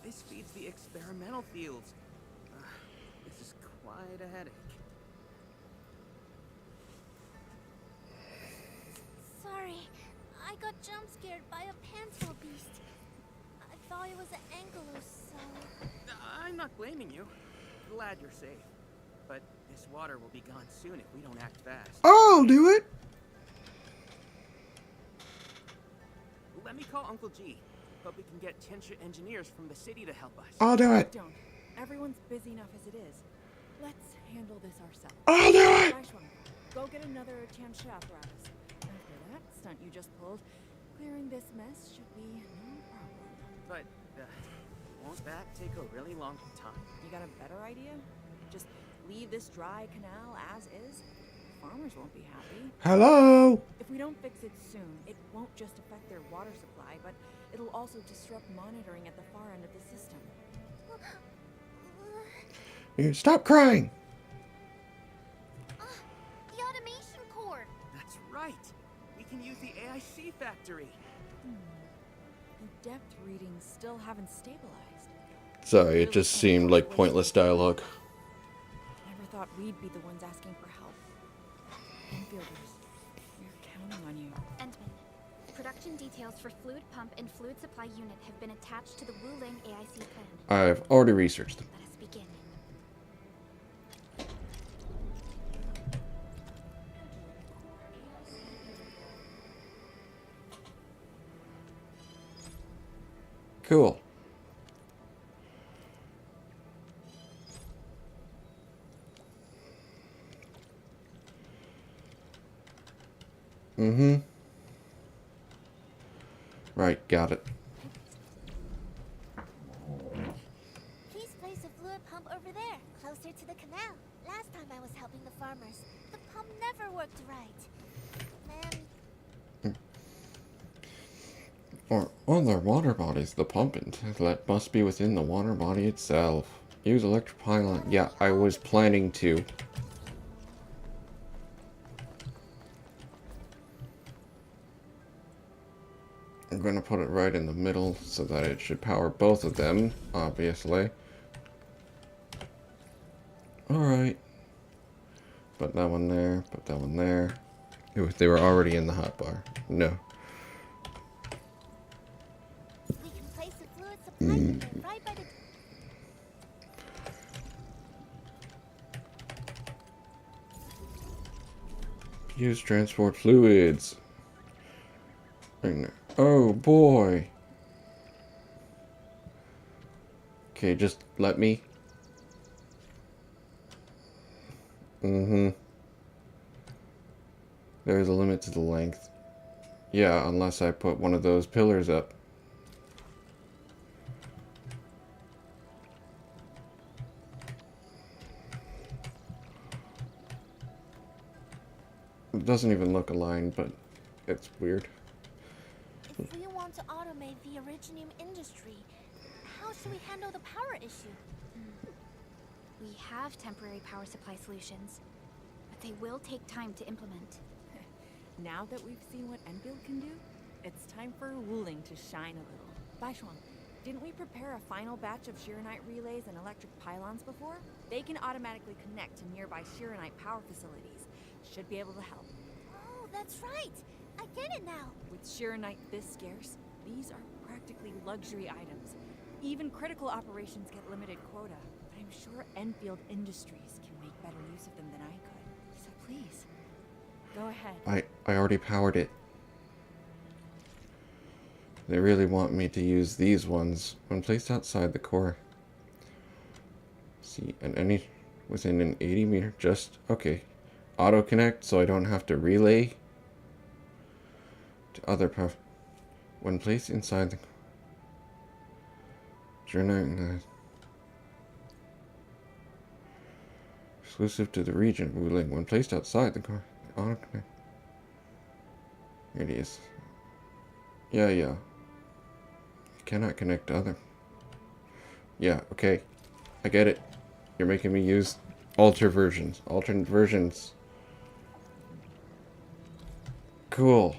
This feeds the experimental fields. This is quite a headache. Sorry, I got jump scared by a pencil beast. thought it was an Angelus, so... I'm not blaming you. Glad you're safe. But this water will be gone soon if we don't act fast. I'll do it. Let me call Uncle G. Hope we can get Tiansha engineers from the city to help us. I'll do it. Don't. Everyone's busy enough as it is. Let's handle this ourselves. I'll do it. Baishuang, go get another Tiansha apparatus. After that stunt you just pulled, clearing this mess should be no problem. But, won't that take a really long time? You got a better idea? Just leave this dry canal as is? Farmers won't be happy. Hello. If we don't fix it soon, it won't just affect their water supply, but it'll also disrupt monitoring at the far end of the system. You stop crying. The automation core! That's right. We can use the AIC factory. The depth readings still haven't stabilized. Sorry, it just seemed like pointless dialogue. Never thought we'd be the ones asking for help. Enfielders, we're counting on you. Entman, production details for fluid pump and fluid supply unit have been attached to the Wuling AIC plan. I've already researched them. Let us begin. Cool. Mm-hmm. Right, got it. Please place a fluid pump over there, closer to the canal. Last time I was helping the farmers, the pump never worked right. Man, Or on their water bodies, the pump inlet must be within the water body itself. Use electric pylon. Yeah, I was planning to. I'm gonna put it right in the middle so that it should power both of them, obviously. Alright. Put that one there, put that one there. They were already in the hotbar. No. we can place a fluid supply unit right by the... Use transport fluids. Oh boy. Okay, just let me. There's a limit to the length. Yeah, unless I put one of those pillars up. It doesn't even look aligned, but it's weird. If we want to automate the Originium industry, how should we handle the power issue? We have temporary power supply solutions, but they will take time to implement. Now that we've seen what Endfield can do, it's time for Wuling to shine a little. Baishuang, didn't we prepare a final batch of Shiranite relays and electric pylons before? They can automatically connect to nearby Shiranite power facilities. Should be able to help. Oh, that's right. I get it now. With Shiranite this scarce, these are practically luxury items. Even critical operations get limited quota. But I'm sure Endfield Industries can make better use of them than I could. So please, go ahead. I already powered it. They really want me to use these ones when placed outside the core. See, and any within an 80 meter, just okay. Auto connect, so I don't have to relay to other power. When placed inside the journey, exclusive to the region ruling. When placed outside the core, auto connect. Here it is. Yeah. You cannot connect to other. Yeah, okay. I get it. You're making me use alternate versions. Cool.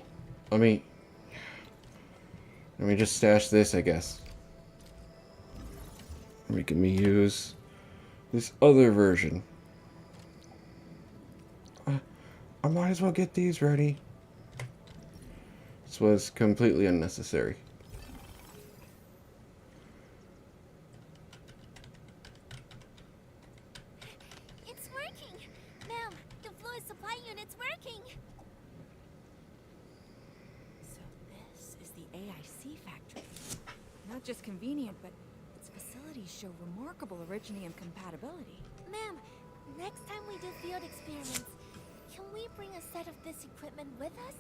Let me just stash this, I guess. Making me use this other version. I might as well get these ready. This was completely unnecessary. just convenient, but its facilities show remarkable originium compatibility. Ma'am, next time we do field experiments, can we bring a set of this equipment with us?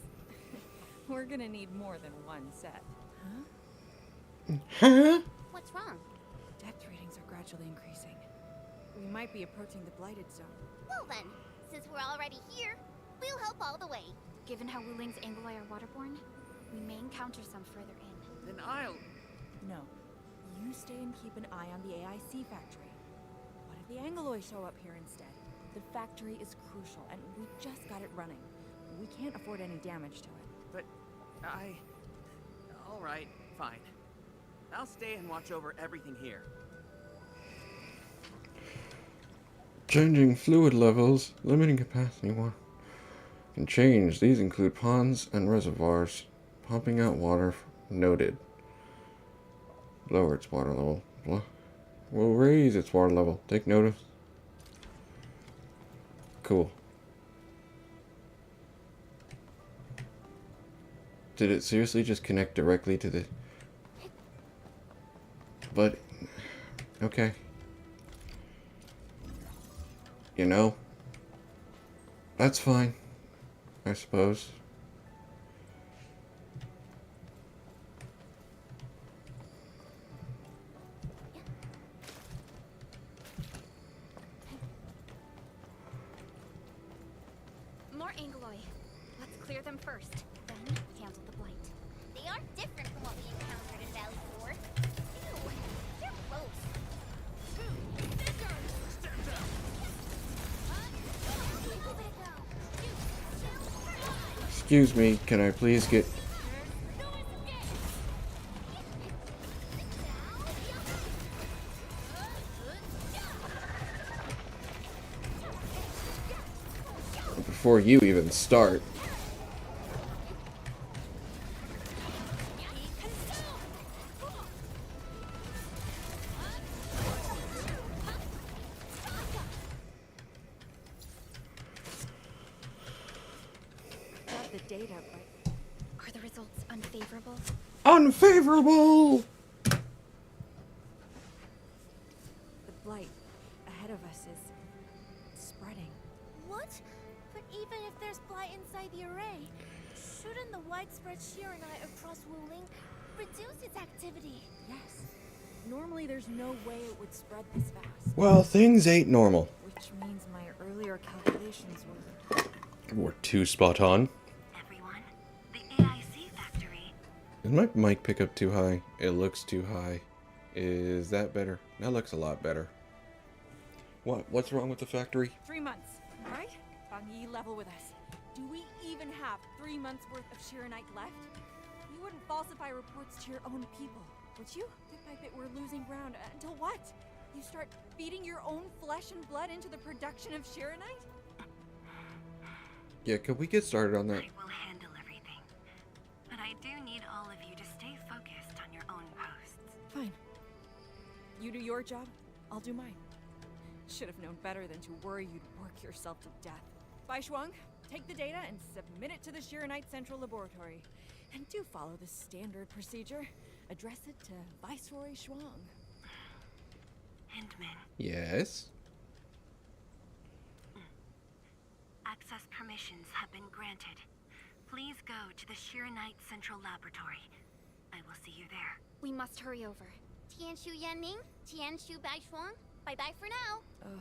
We're gonna need more than one set. Huh? Huh? What's wrong? Depth readings are gradually increasing. We might be approaching the blighted zone. Well then, since we're already here, we'll help all the way. Given how Wuling's Angloi are waterborne, we may encounter some further in. Then I'll... No. You stay and keep an eye on the AIC factory. What if the Angloi show up here instead? The factory is crucial, and we just got it running. We can't afford any damage to it. But Alright, fine. I'll stay and watch over everything here. Changing fluid levels, limiting capacity. One can change. These include ponds and reservoirs. Pumping out water. Noted. Lower its water level. Will raise its water level. Take notice. Cool. Did it seriously just connect directly to the... But... Okay. You know, that's fine, I suppose. More Angloi. Let's clear them first, then handle the blight. They are different from what we encountered in Valley 4. Ew, they're gross. Excuse me, can I please get... Before you even start. Got the data, but Are the results unfavorable? Unfavorable! the blight ahead of us is spreading. What? But even if there's blight inside the array, shouldn't the widespread Shiranite across Wuling reduce its activity? Yes. Normally there's no way it would spread this fast. Well, things ain't normal. Which means my earlier calculations were... We're too spot on. Everyone, the AIC factory. Is my mic pickup too high? It looks too high. Is that better? That looks a lot better. What's wrong with the factory? 3 months, right? Bangi, level with us. Do we even have 3 months worth of Shiranite left? You wouldn't falsify reports to your own people, would you? Bit by bit we're losing ground. Until what? You start feeding your own flesh and blood into the production of Shiranite? Yeah, could we get started on that? I will handle everything. But I do need all of you to stay focused on your own posts. Fine. You do your job, I'll do mine. Should have known better than to worry you'd work yourself to death. Bai Shuang, take the data and submit it to the Shiranite Central Laboratory. And do follow the standard procedure. Address it to Viceroy Shuang. Hindman, Yes? access permissions have been granted. Please go to the Shiranite Central Laboratory. I will see you there. We must hurry over. Tianshu Yanning, Tianshu Baishuang, bye-bye for now. Ugh.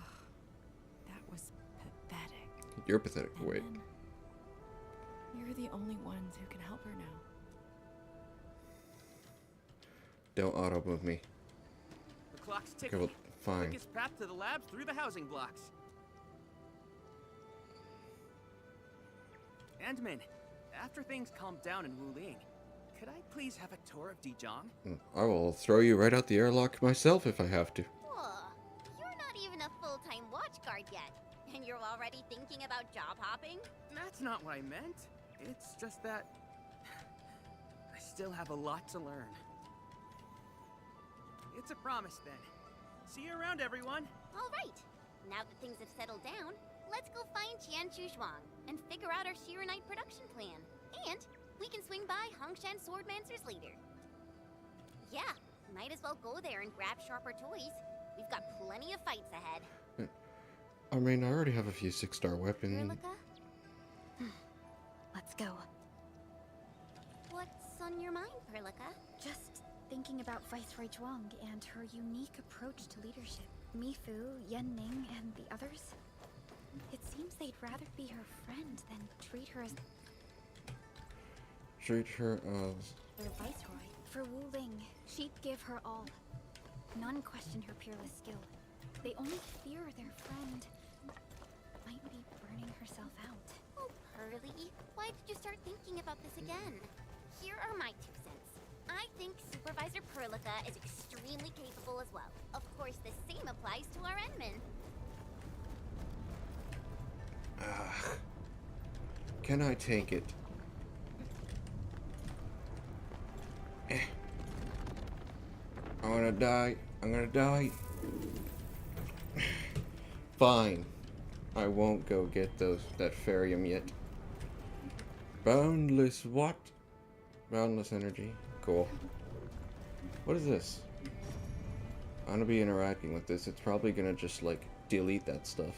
That was pathetic. You're pathetic. Wait. Hindman, you're the only ones who can help her now. Don't auto-move me. The clock's Okay, ticking. well, fine. Quickest path to the labs through the housing blocks. Endman, after things calm down in Wuling, could I please have a tour of Dijiang? I will throw you right out the airlock myself if I have to. Whoa, you're not even a full-time watch guard yet, and you're already thinking about job hopping? That's not what I meant. It's just that I still have a lot to learn. It's a promise then. See you around, everyone. All right. Now that things have settled down, let's go find Tianshu Zhuang and figure out our Shiranite production plan. And we can swing by Hongshan Swordmancers later. Yeah, Might as well go there and grab sharper toys. We've got plenty of fights ahead. I mean, I already have a few 6-star weapons. Perlica? Let's go. What's on your mind, Perlica? Just thinking about Viceroy Zhuang and her unique approach to leadership. Mifu, Yan Ning, and the others. It seems they'd rather be her friend than treat her as their viceroy. For Wu Ling, she'd give her all. None question her peerless skill. They only fear their friend might be burning herself out. Oh, Pearly, why did you start thinking about this again? Here are my 2 cents. I think Supervisor Perlica is extremely capable as well. Of course, the same applies to our Edmund. Can I take it? I'm gonna die. I'm gonna die. Fine. I won't go get that Ferium yet. Boundless what? Boundless energy. Cool. What is this? I'm gonna be interacting with this. It's probably gonna just like delete that stuff.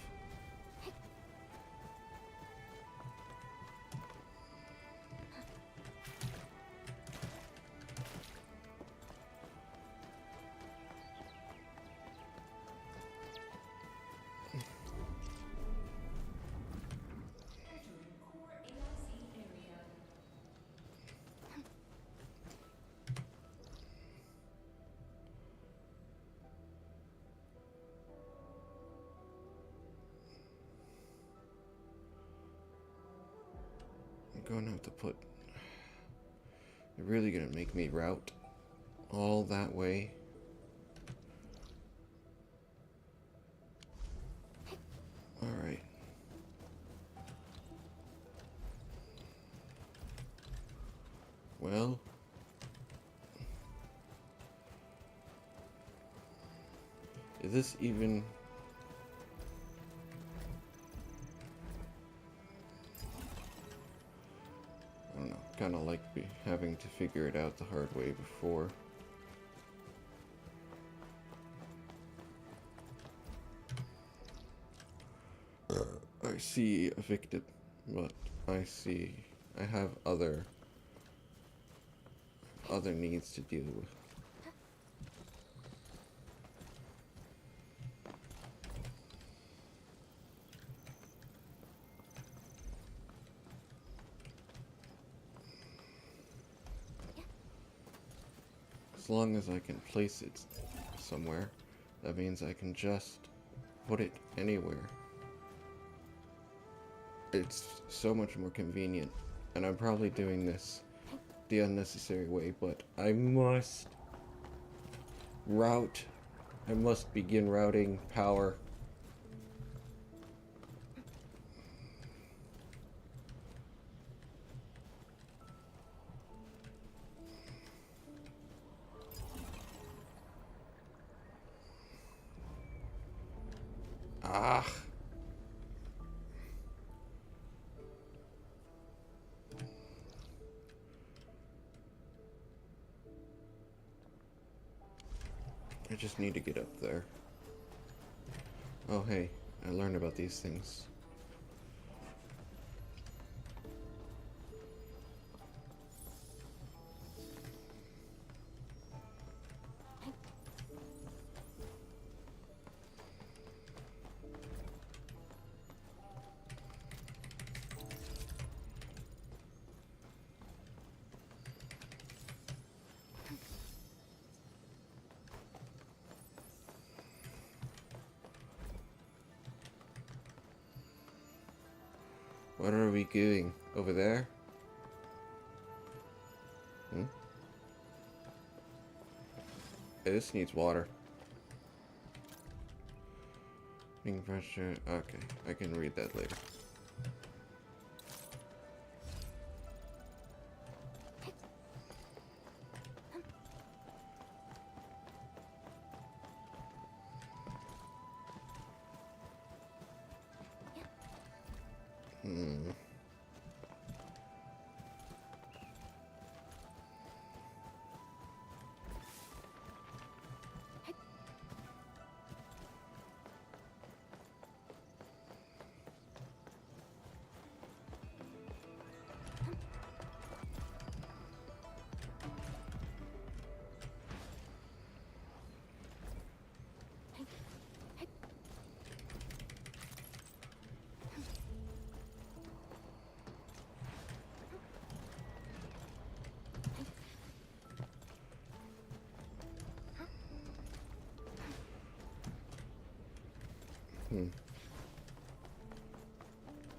I'm gonna have to put... They're really gonna make me route all that way. Alright. Well... Is this even... I don't know, kind of like having to figure it out the hard way before. I see a victim, but I have other needs to deal with. As long as I can place it somewhere, that means I can just put it anywhere. It's so much more convenient, and I'm probably doing this the unnecessary way, but I must route. I must begin routing power. Ah. I just need to get up there. Oh hey, I learned about these things. What are we doing over there? This needs water. Being pressure. Okay, I can read that later.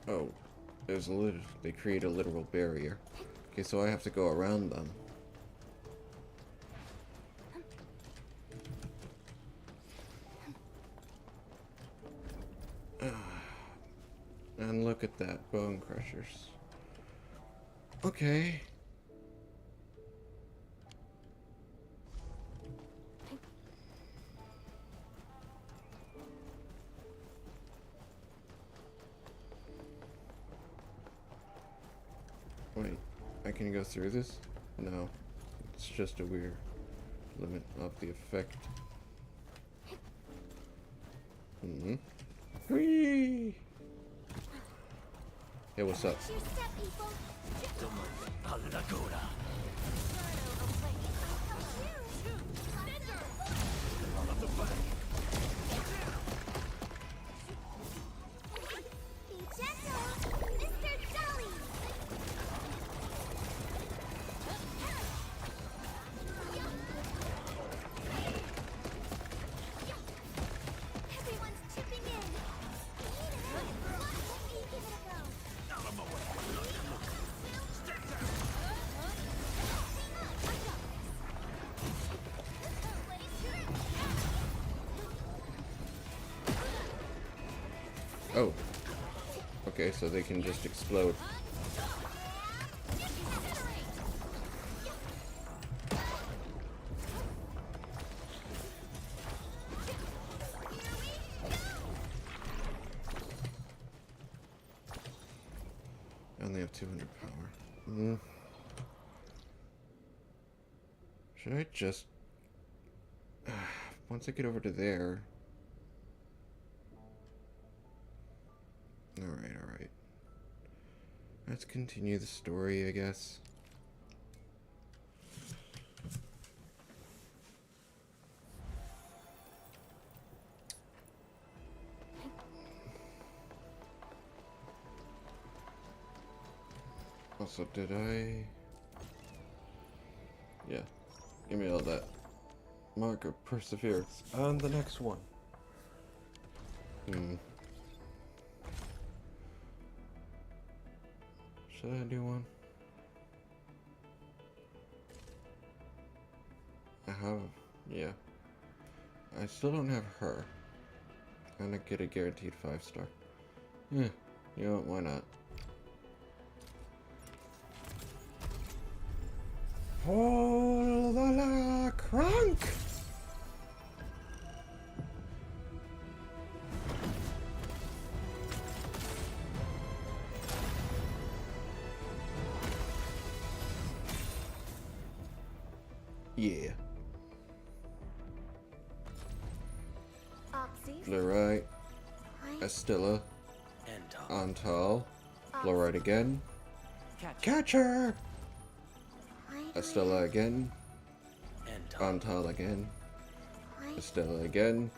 Oh, there's a little. They create a literal barrier. Okay, so I have to go around them. And look at that, bone crushers. Okay. Wait, I can go through this? No. It's just a weird limit of the effect. Whee! Hey, what's up? Watch your step, people. Be gentle, Mr. Jolly. Everyone's chipping in. Let me give it a go. Oh. Okay, so they can just explode. I only have 200 power. Should I just... once I get over to there... Alright. Let's continue the story, I guess. Also, did I... Yeah. Give me all that. Mark of Perseverance. On the next one. Should I do one? I have... Yeah. I still don't have her. I'm gonna get a guaranteed 5-star. Yeah. You know what? Why not? Oh, la crunk! Yeah. Fluorite. Estella. Antal. Fluorite again. Catcher! Estella again. Antal again. Estella again.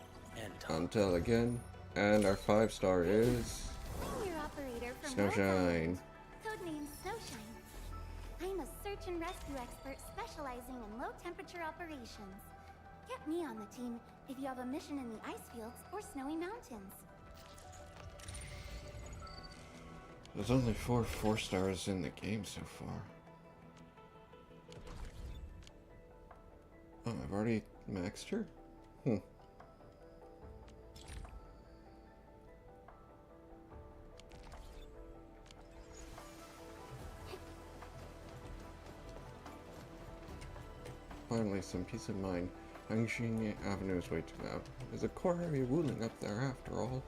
Antal again. And our 5-star is... Senior operator from Snowshine. Codename Snowshine. I'm a search and rescue expert specializing in low-temperature operations. Get me on the team if you have a mission in the ice fields or snowy mountains. There's only 4 stars in the game so far. Oh, I've already maxed her? Finally, some peace of mind. Hangxing Avenue is way too loud. There's a core area wooling up there after all.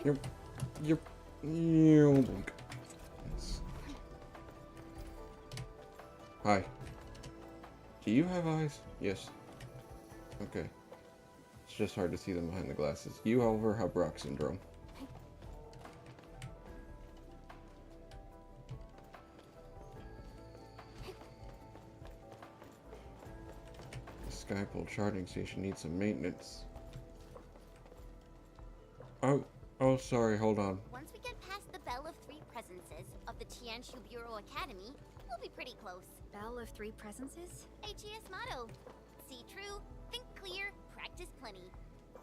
You're... Yes. Hi. Do you have eyes? Yes. Okay. It's just hard to see them behind the glasses. You, however, have Brock syndrome. The Skypole charging station needs some maintenance. Oh, sorry, hold on. Once we get past the Bell of Three Presences of the Tianshu Bureau Academy, we'll be pretty close. Bell of Three Presences? HES motto. See true, think clear, practice plenty.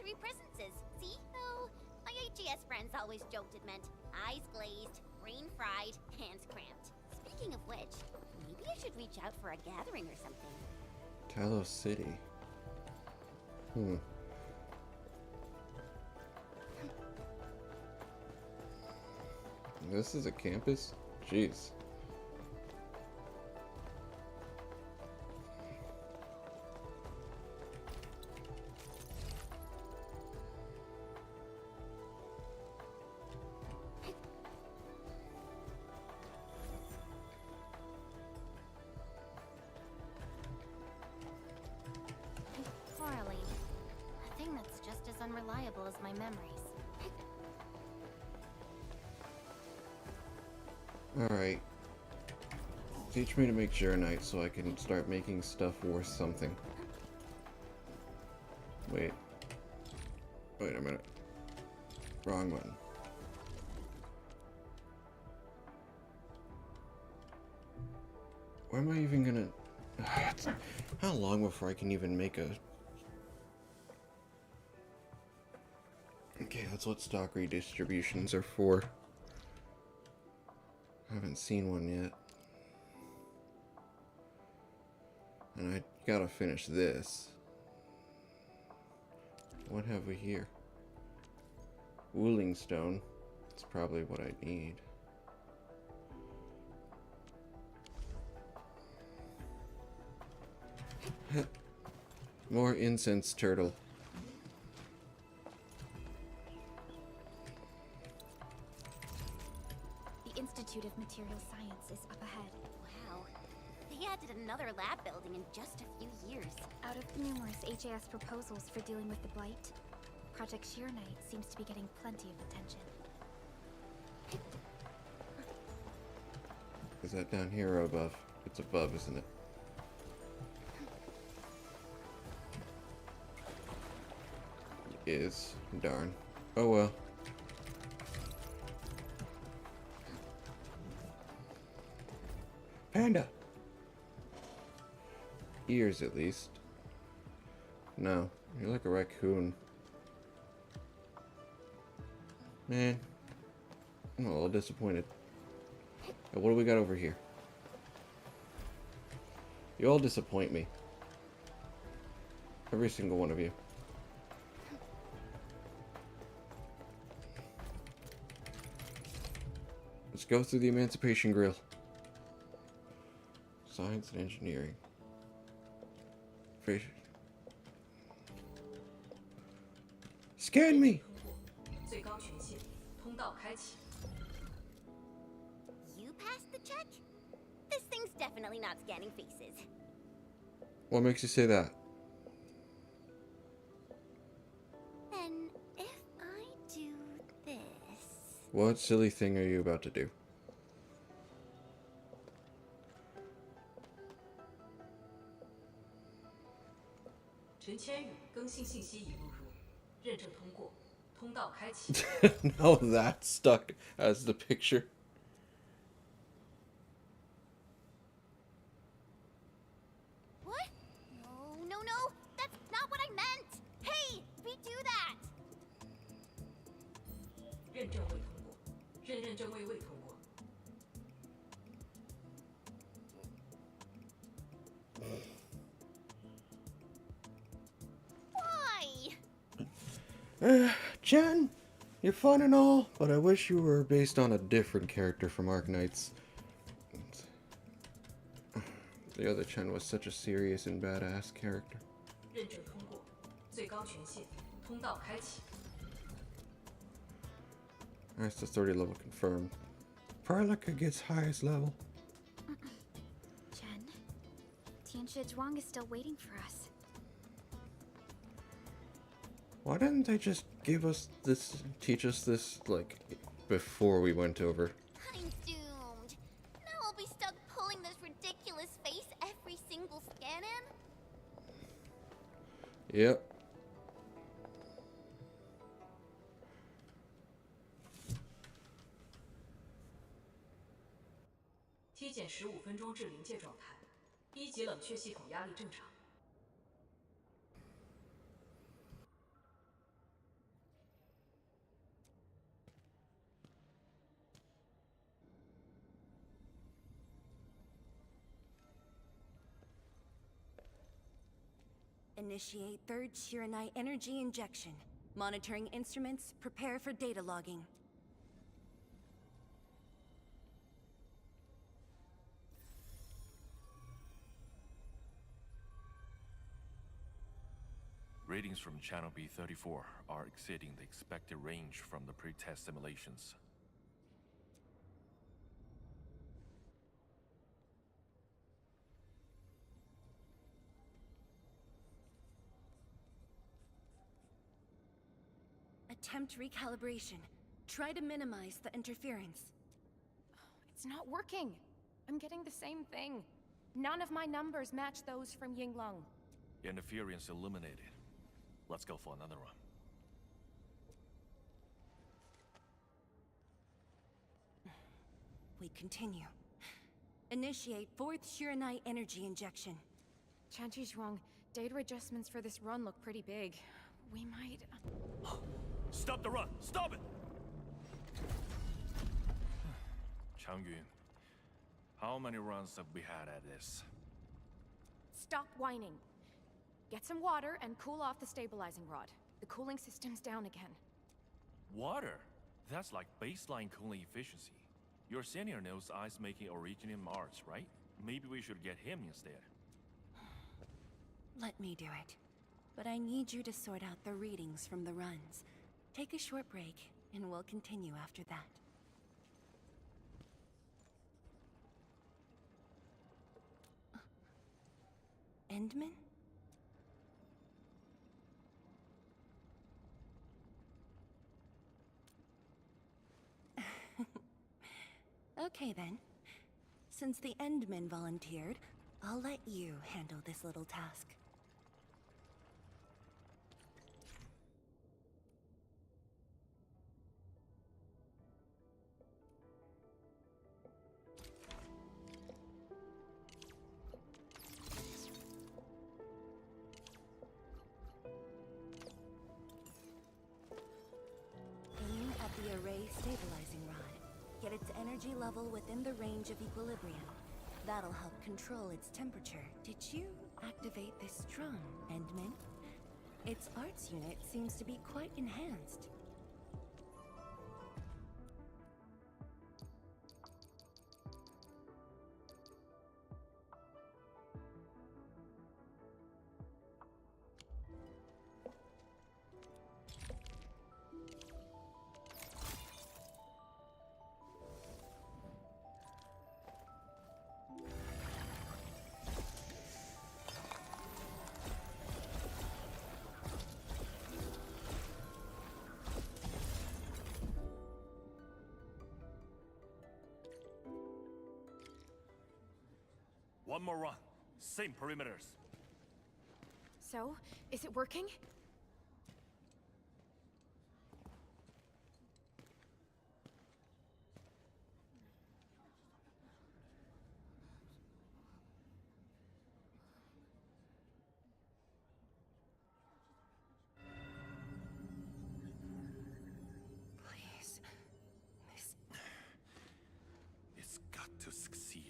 3 presences. See? Oh, my HAS friends always joked it meant eyes glazed, brain fried, hands cramped. Speaking of which, maybe I should reach out for a gathering or something. Talos City. This is a campus? Jeez. Coralie. A thing that's just as unreliable as my memories. Alright. Teach me to make Jarnite so I can start making stuff worth something. Wait. Wait a minute. Wrong button. Where am I even gonna... How long before I can even make a... Okay, that's what stock redistributions are for. I haven't seen one yet. And I gotta finish this. What have we here? Wooling stone. That's probably what I need. More incense turtle. The Institute of Material Science is up ahead. Wow. They added another lab building in just a few years. Out of the numerous HAS proposals for dealing with the Blight, Project Sheernite seems to be getting plenty of attention. Is that down here or above? It's above, isn't it? Is. Darn. Oh well. Panda! Ears, at least. No, you're like a raccoon. Man, I'm a little disappointed. Now, what do we got over here? You all disappoint me. Every single one of you. Let's go through the Emancipation Grill. Science and engineering. Fraser. Scan me! You passed the check? This thing's definitely not scanning faces. What makes you say that? Then, if I do this... What silly thing are you about to do? No, that's stuck as the picture. What? No, that's not what I meant! Hey, redo that! Why? Jen, you're fun and all, but I wish you were based on a different character from Arknights. The other Chen was such a serious and badass character. That's authority level confirmed. Perlica gets highest level. Jen, Tianxia Zhuang is still waiting for us. Why didn't they just give us this, teach us this, like, before we went over? I'm doomed. Now I'll be stuck pulling this ridiculous face every single scan-in? Yep. Initiate third Shiranite energy injection. Monitoring instruments, prepare for data logging. Readings from Channel B34 are exceeding the expected range from the pre-test simulations. Attempt recalibration. Try to minimize the interference. It's not working. I'm getting the same thing. None of my numbers match those from Yinglong. Interference eliminated. Let's go for another run. We continue. Initiate fourth Shiranite energy injection. Chanchi Zhuang, data adjustments for this run look pretty big. We might... Stop the run! Stop it! Chang Yun, how many runs have we had at this? Stop whining. Get some water and cool off the stabilizing rod. The cooling system's down again. Water? That's like baseline cooling efficiency. Your senior knows ice-making originium arts, right? Maybe we should get him instead. Let me do it. But I need you to sort out the readings from the runs. Take a short break, and we'll continue after that. Endman? Okay then. Since the Endman volunteered, I'll let you handle this little task. Aim at the array stabilizing rod. Get its energy level within the range of equilibrium. That'll help control its temperature. Did you activate this drum, Endman? Its arts unit seems to be quite enhanced. One more run. Same perimeters. So, is it working? Please. This... It's got to succeed.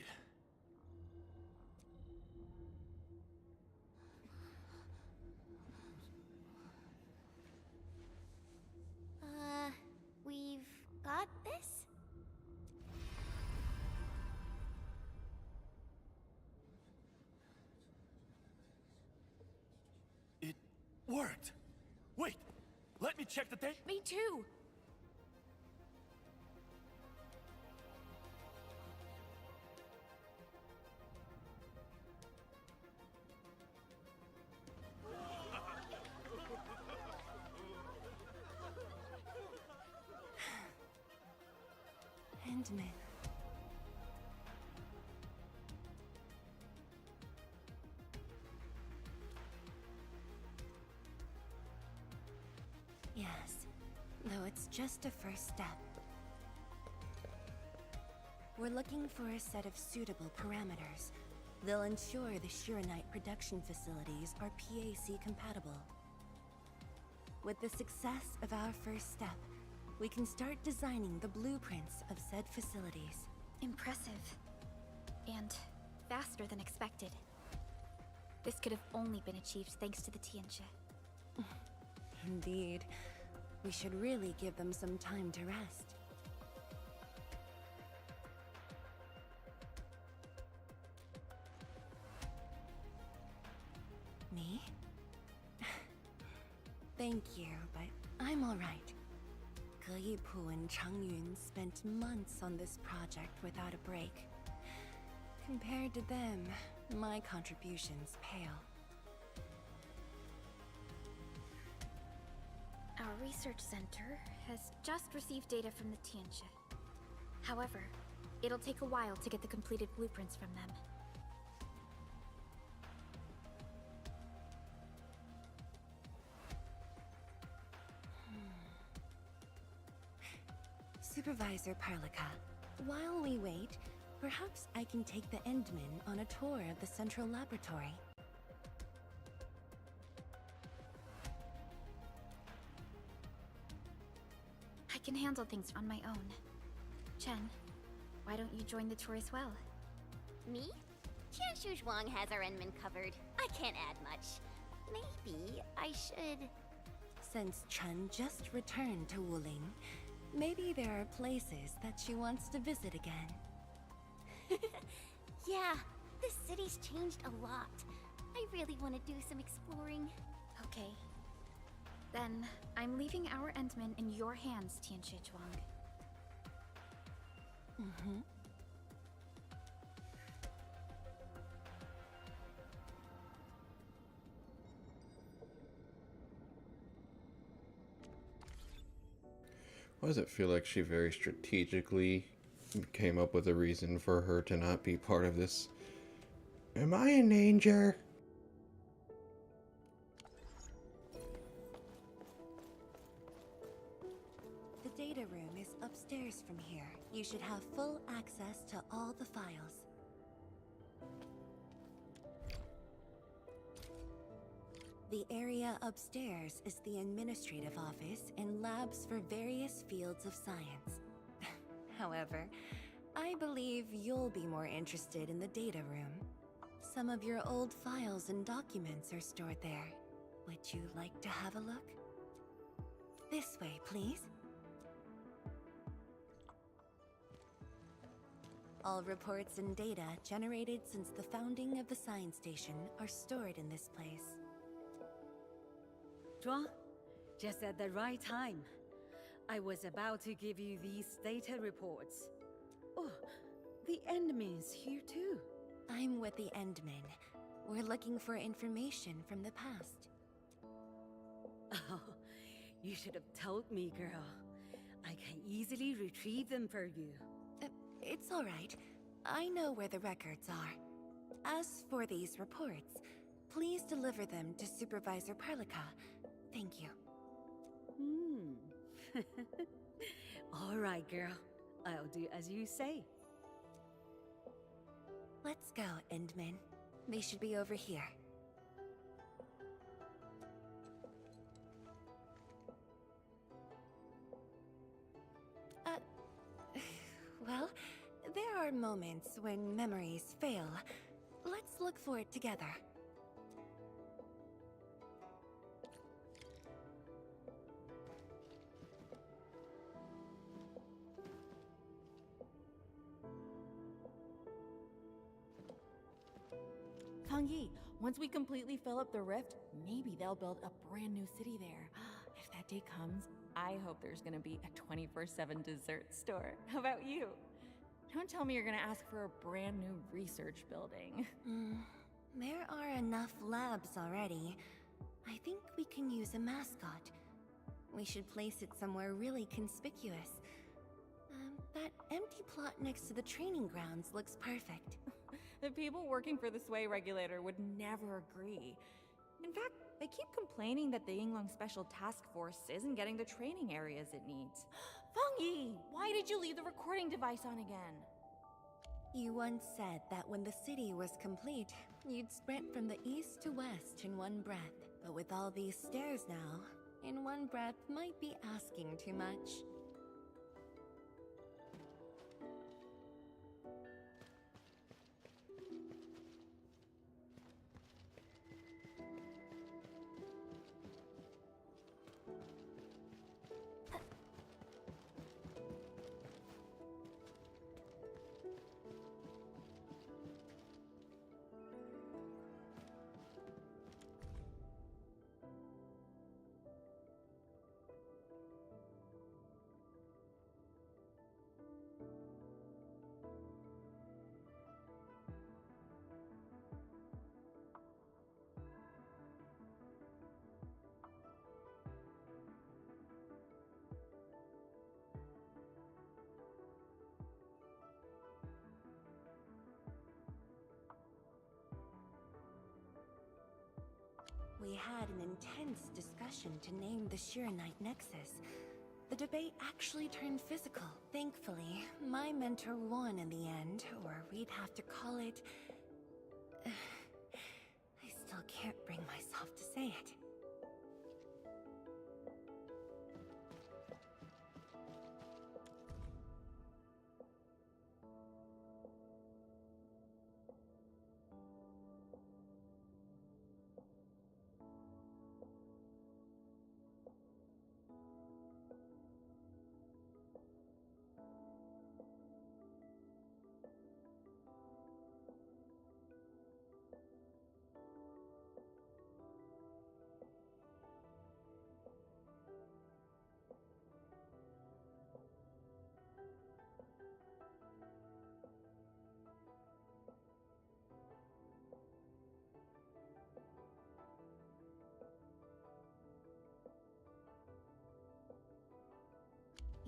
We've got this? It worked! Wait! Let me check the date! Me too! Endman. Yes, though it's just a first step. We're looking for a set of suitable parameters. They'll ensure the Shiranite production facilities are PAC compatible. With the success of our first step, we can start designing the blueprints of said facilities. Impressive. And faster than expected. This could have only been achieved thanks to the Tianxia. Indeed. We should really give them some time to rest. Me? Thank you, but I'm alright. Ge Yipu and Changyun spent months on this project without a break. Compared to them, my contributions pale. Our research center has just received data from the Tianxia. However, it'll take a while to get the completed blueprints from them. Supervisor Parlica, while we wait, perhaps I can take the Endmen on a tour of the central laboratory. I can handle things on my own. Chen, why don't you join the tour as well? Me? Qian Zhuang has our Enman covered. I can't add much. Maybe I should... Since Chen just returned to Wuling, maybe there are places that she wants to visit again. Yeah, this city's changed a lot. I really want to do some exploring. Okay. Then, I'm leaving our Endman in your hands, Tianxia Zhuang. Mm-hmm. Why does it feel like she very strategically came up with a reason for her to not be part of this? Am I in danger? The data room is upstairs from here. You should have full access to all the files. The area upstairs is the administrative office and labs for various fields of science. However, I believe you'll be more interested in the data room. Some of your old files and documents are stored there. Would you like to have a look? This way, please. All reports and data generated since the founding of the science station are stored in this place. Zhuang, just at the right time. I was about to give you these data reports. Oh, the Endman's here too. I'm with the Endmen. We're looking for information from the past. Oh, you should have told me, girl. I can easily retrieve them for you. It's all right. I know where the records are. As for these reports, please deliver them to Supervisor Parlica. Thank you. All right, girl. I'll do as you say. Let's go, Endman. They should be over here. Well, there are moments when memories fail. Let's look for it together. Kang Yi, once we completely fill up the rift, maybe they'll build a brand new city there. If that day comes, I hope there's gonna be a 24/7 dessert store. How about you? Don't tell me you're gonna ask for a brand new research building. There are enough labs already. I think we can use a mascot. We should place it somewhere really conspicuous. That empty plot next to the training grounds looks perfect. The people working for the Sway Regulator would never agree. In fact, they keep complaining that the Yinglong Special Task Force isn't getting the training areas it needs. Feng Yi, why did you leave the recording device on again? You once said that when the city was complete, you'd sprint from the east to west in one breath. But with all these stairs now, in one breath might be asking too much. we had an intense discussion to name the Shiranite Nexus, the debate actually turned physical. Thankfully, my mentor won in the end, or we'd have to call it... I still can't bring myself to say it.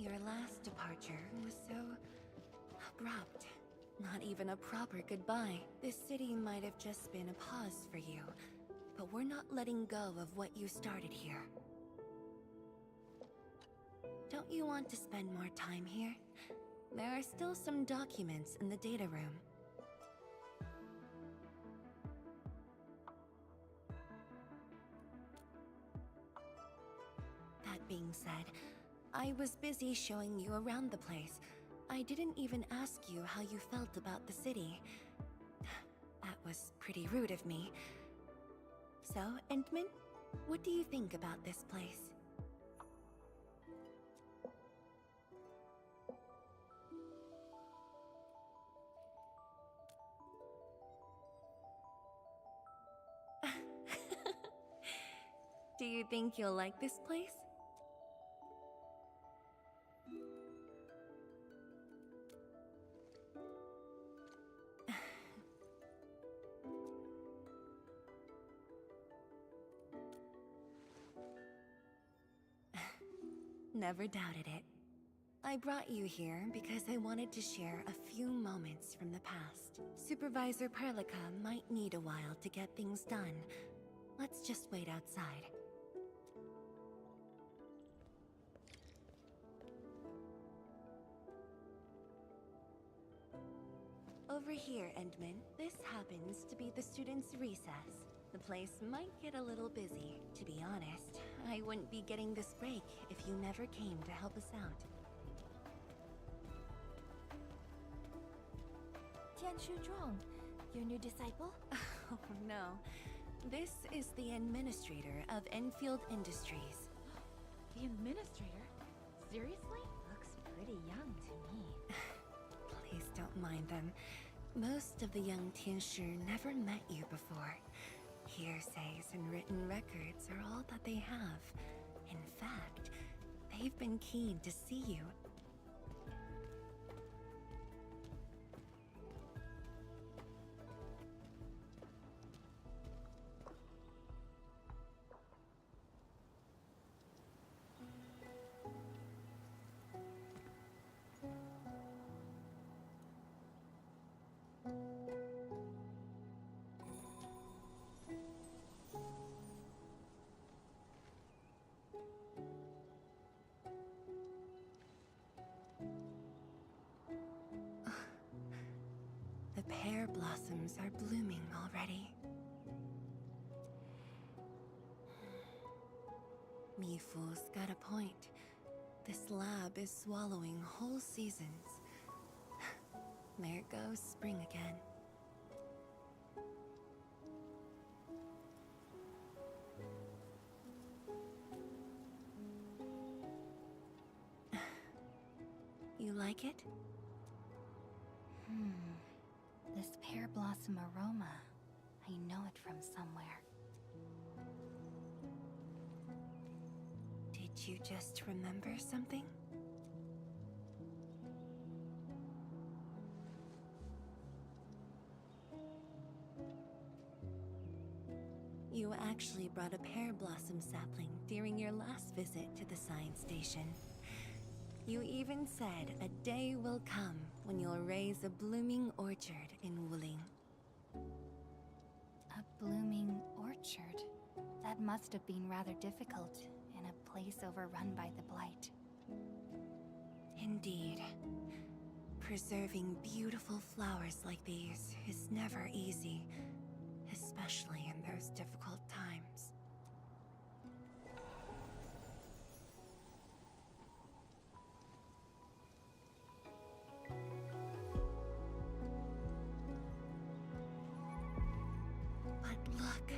Your last departure was so abrupt. Not even a proper goodbye. This city might have just been a pause for you, but we're not letting go of what you started here. Don't you want to spend more time here? There are still some documents in the data room. That being said, I was busy showing you around the place. I didn't even ask you how you felt about the city. That was pretty rude of me. So, Endman, what do you think about this place? Do you think you'll like this place? Never doubted it. I brought you here because I wanted to share a few moments from the past. Supervisor Perlica might need a while to get things done. Let's just wait outside. Over here, Endman. This happens to be the students' recess. The place might get a little busy. To be honest, I wouldn't be getting this break if you never came to help us out. Tianshu Zhuang, your new disciple? Oh no. This is the administrator of Endfield Industries. The administrator? Seriously? Looks pretty young to me. Please don't mind them. Most of the young Tianshu never met you before. Hearsays and written records are all that they have. In fact, they've been keen to see you. The pear blossoms are blooming already. Mifu's got a point. This lab is swallowing whole seasons. There goes spring again. You like it? This pear blossom aroma. I know it from somewhere. Did you just remember something? You actually brought a pear blossom sapling during your last visit to the science station. You even said a day will come when you'll raise a blooming orchard in Wuling. A blooming orchard? That must have been rather difficult in a place overrun by the Blight. Indeed. Preserving beautiful flowers like these is never easy, especially in those difficult times. But look,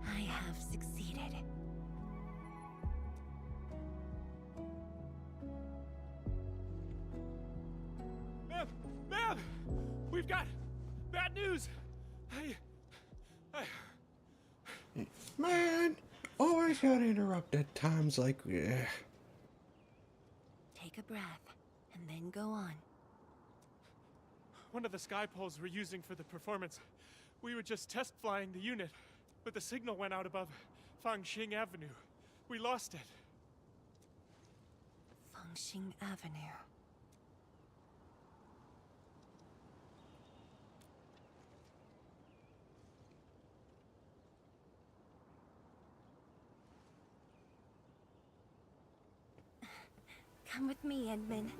I have succeeded. Ma'am! We've got bad news! Man, always gotta interrupt at times like, Take a breath, and then go on. One of the sky poles we're using for the performance. We were just test flying the unit, but the signal went out above Fangxing Avenue. We lost it. Fangxing Avenue. Come with me, Edmund.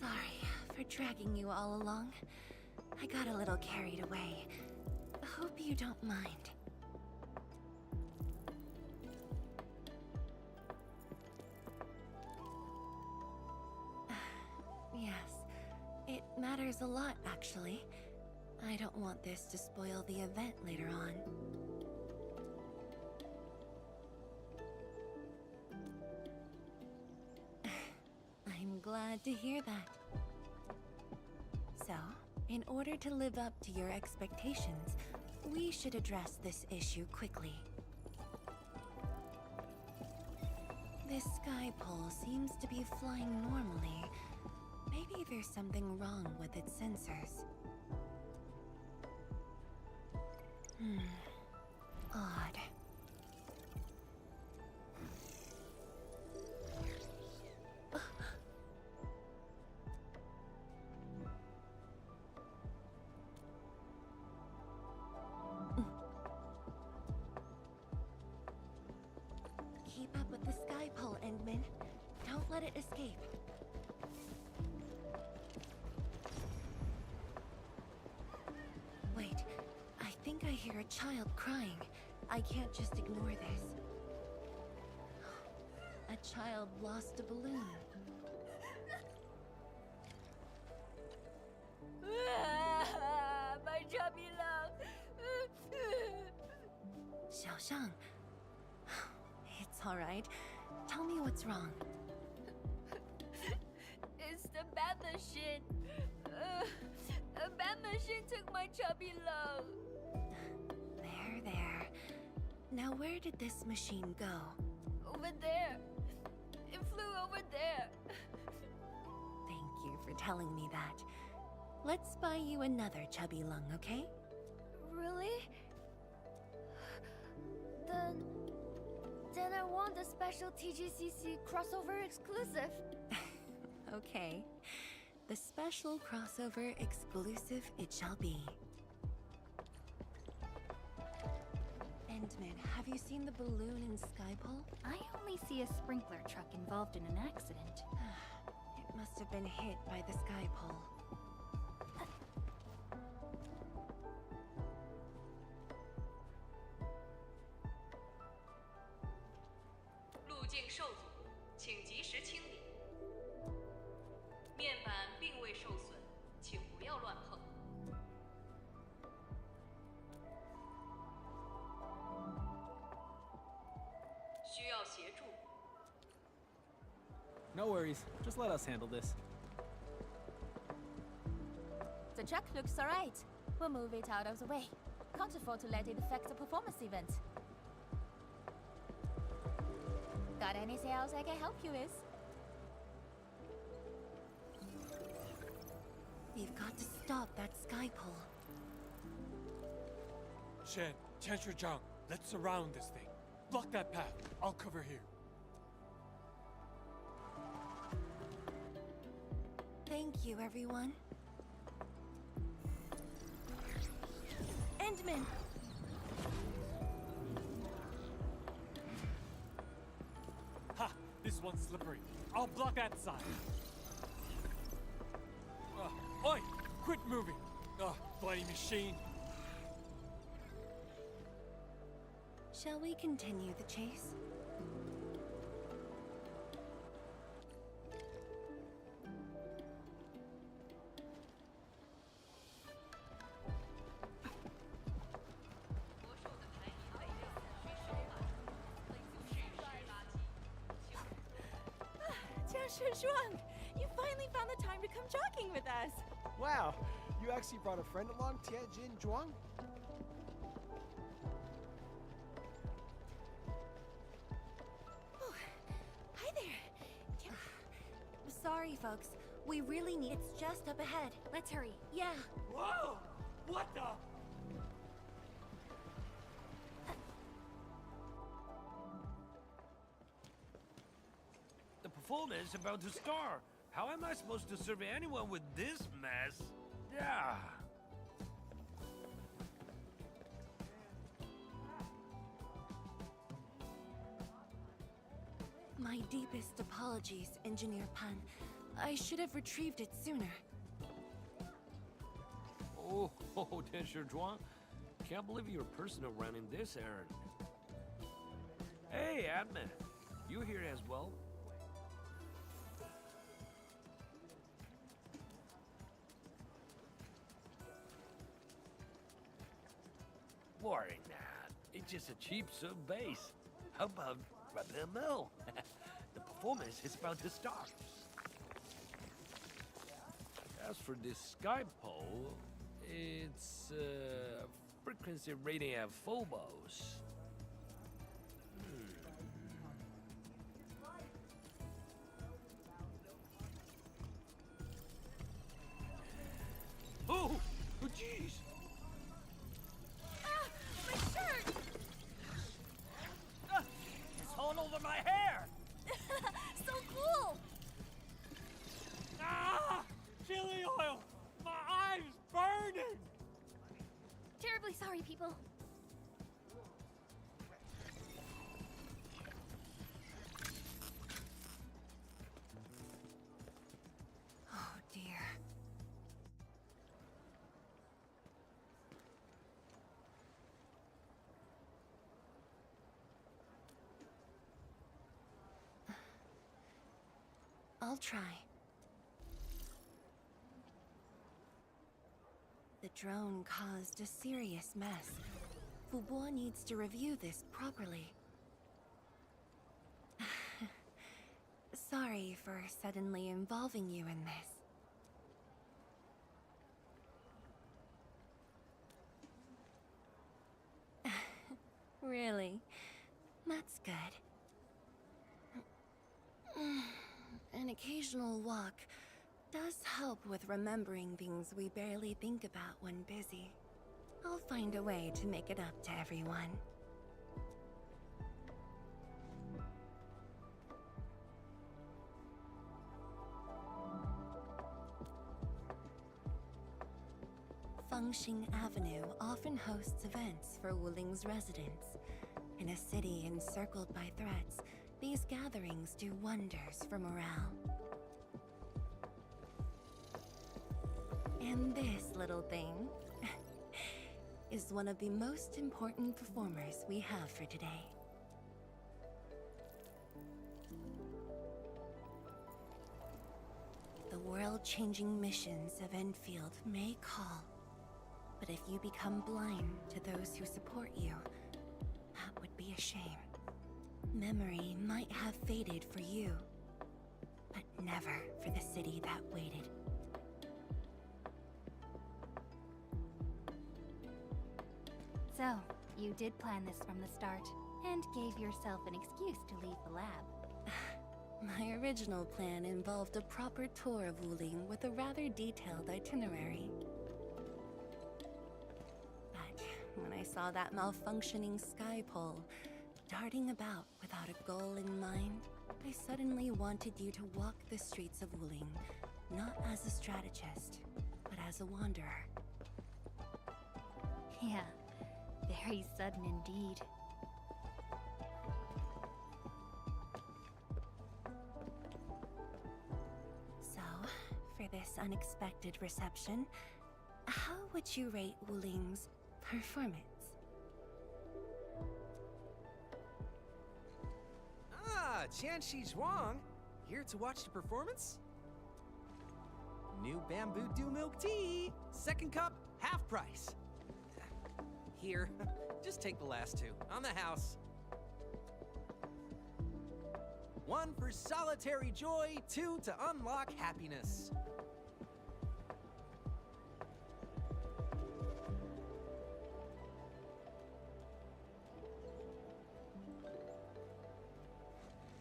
Sorry for dragging you all along. I got a little carried away. Hope you don't mind. Yes, it matters a lot, actually. I don't want this to spoil the event later on. I'm glad to hear that. So, in order to live up to your expectations, we should address this issue quickly. This sky pole seems to be flying normally. Maybe there's something wrong with its sensors. Odd. Keep up with the sky pole, Endman. Don't let it escape. Wait, I think I hear a child crying. I can't just ignore this. A child lost a balloon. My chubby love. Xiaoxiang. It's all right. Tell me what's wrong. It's the bat machine. A bat machine took my chubby love. There. Now where did this machine go? Over there. It flew over there. Thank you for telling me that. Let's buy you another chubby lung, okay? Really? Then I want the special TGCC crossover exclusive. Okay. The special crossover exclusive it shall be. Endman, have you seen the balloon in Skypole? I only see a sprinkler truck involved in an accident. It must have been hit by the Skypole. No worries. Just let us handle this. The truck looks alright. We'll move it out of the way. Can't afford to let it affect the performance event. Got anything else I can help you with? We've got to stop that sky pole. Shen, Zhang, let's surround this thing. Block that path. I'll cover here. Thank you, everyone. Endman! Ha! This one's slippery. I'll block that side. Oi! Quit moving! Bloody machine! Shall we continue the chase? Zhuang, you finally found the time to come jogging with us. Wow, you actually brought a friend along, Tianjin Zhuang? Oh, hi there. Sorry, folks. We really need. It's just up ahead. Let's hurry. Yeah. Whoa! What the? The performance is about to start. How am I supposed to serve anyone with this mess? Yeah. My deepest apologies, Engineer Pan. I should have retrieved it sooner. Oh, Tensher Zhuang. Can't believe you're personal running this errand. Hey, admin. You here as well? Worry not. It's just a cheap sub base. How about rubbing a mill? The performance is about to start. As for this sky pole, it's frequency rating at phobos. Oh, jeez. My shirt! It's all over my hair! So cool! Ah! Chili oil! My eyes burning! Terribly sorry, people. Oh, dear. I'll try. The drone caused a serious mess. Fubo needs to review this properly. Sorry for suddenly involving you in this. Really? That's good. An occasional walk does help with remembering things we barely think about when busy. I'll find a way to make it up to everyone. Fengxing Avenue often hosts events for Wuling's residents. In a city encircled by threats, these gatherings do wonders for morale. And this little thing is one of the most important performers we have for today. The world-changing missions of Endfield may call, but if you become blind to those who support you, that would be a shame. Memory might have faded for you, but never for the city that waited. So, you did plan this from the start, and gave yourself an excuse to leave the lab. My original plan involved a proper tour of Wuling with a rather detailed itinerary. But when I saw that malfunctioning sky pole darting about without a goal in mind, I suddenly wanted you to walk the streets of Wuling, not as a strategist, but as a wanderer. Yeah, very sudden indeed. So, for this unexpected reception, how would you rate Wuling's performance? Ah, Qianxi Zhuang. Here to watch the performance? New bamboo dew milk tea. Second cup, half price. Here, just take the last two. On the house. One for solitary joy, two to unlock happiness.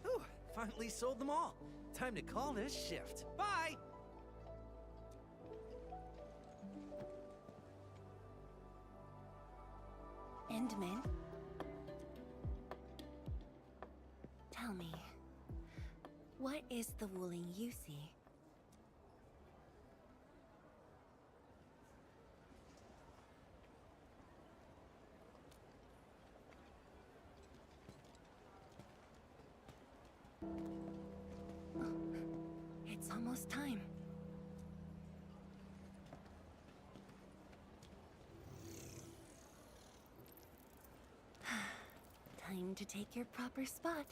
Whew, finally sold them all. Time to call this shift. Bye! Endman? Tell me, what is the Wuling you see? It's almost time. Time to take your proper spot.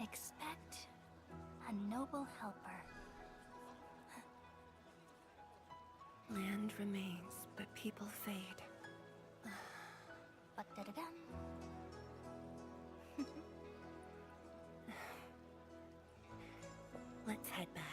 Expect a noble helper. Land remains, but people fade. Ba-da-da-dum. Let's head back.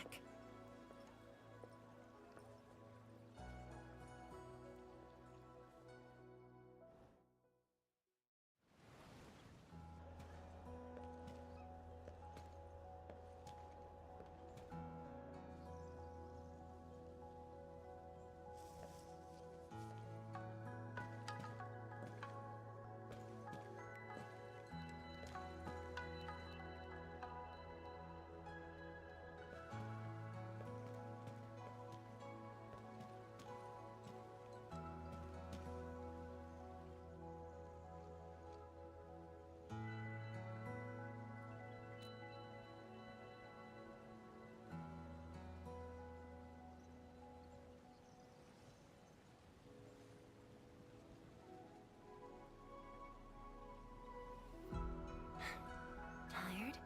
Tired?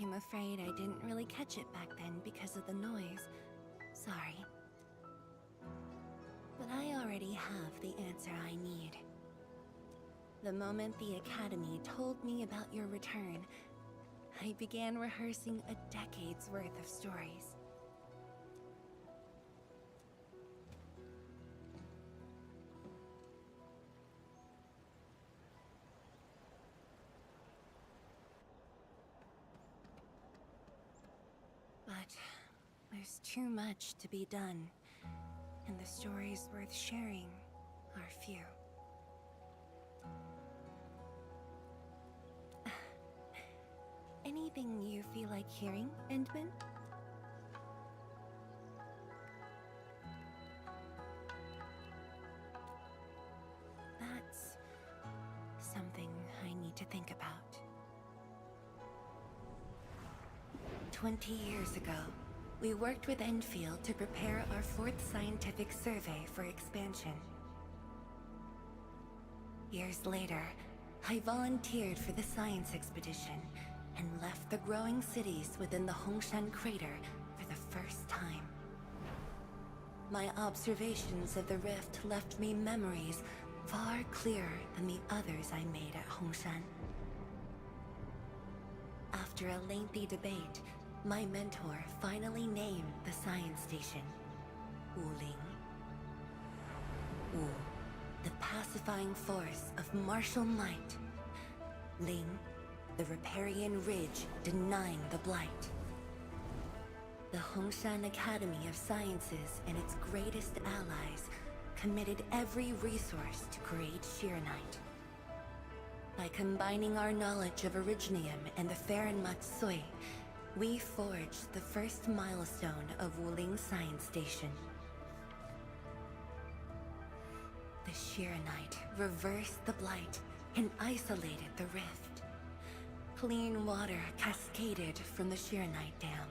I'm afraid I didn't really catch it back then because of the noise. Sorry. already have the answer I need. The moment the Academy told me about your return, I began rehearsing a decade's worth of stories. But there's too much to be done, and the stories worth sharing are few. Anything you feel like hearing, Endman? That's something I need to think about. 20 years ago, we worked with Endfield to prepare our 4th scientific survey for expansion. Years later, I volunteered for the science expedition and left the growing cities within the Hongshan crater for the first time. My observations of the rift left me memories far clearer than the others I made at Hongshan. After a lengthy debate, my mentor finally named the science station Wuling. Wu, the pacifying force of martial might. Ling, the riparian ridge denying the blight. The Hongshan Academy of Sciences and its greatest allies committed every resource to create Shiranite. By combining our knowledge of Originium and the Farron Matsui, we forged the first milestone of Wuling Science Station. The Shiranite reversed the blight and isolated the rift. Clean water cascaded from the Shiranite Dam.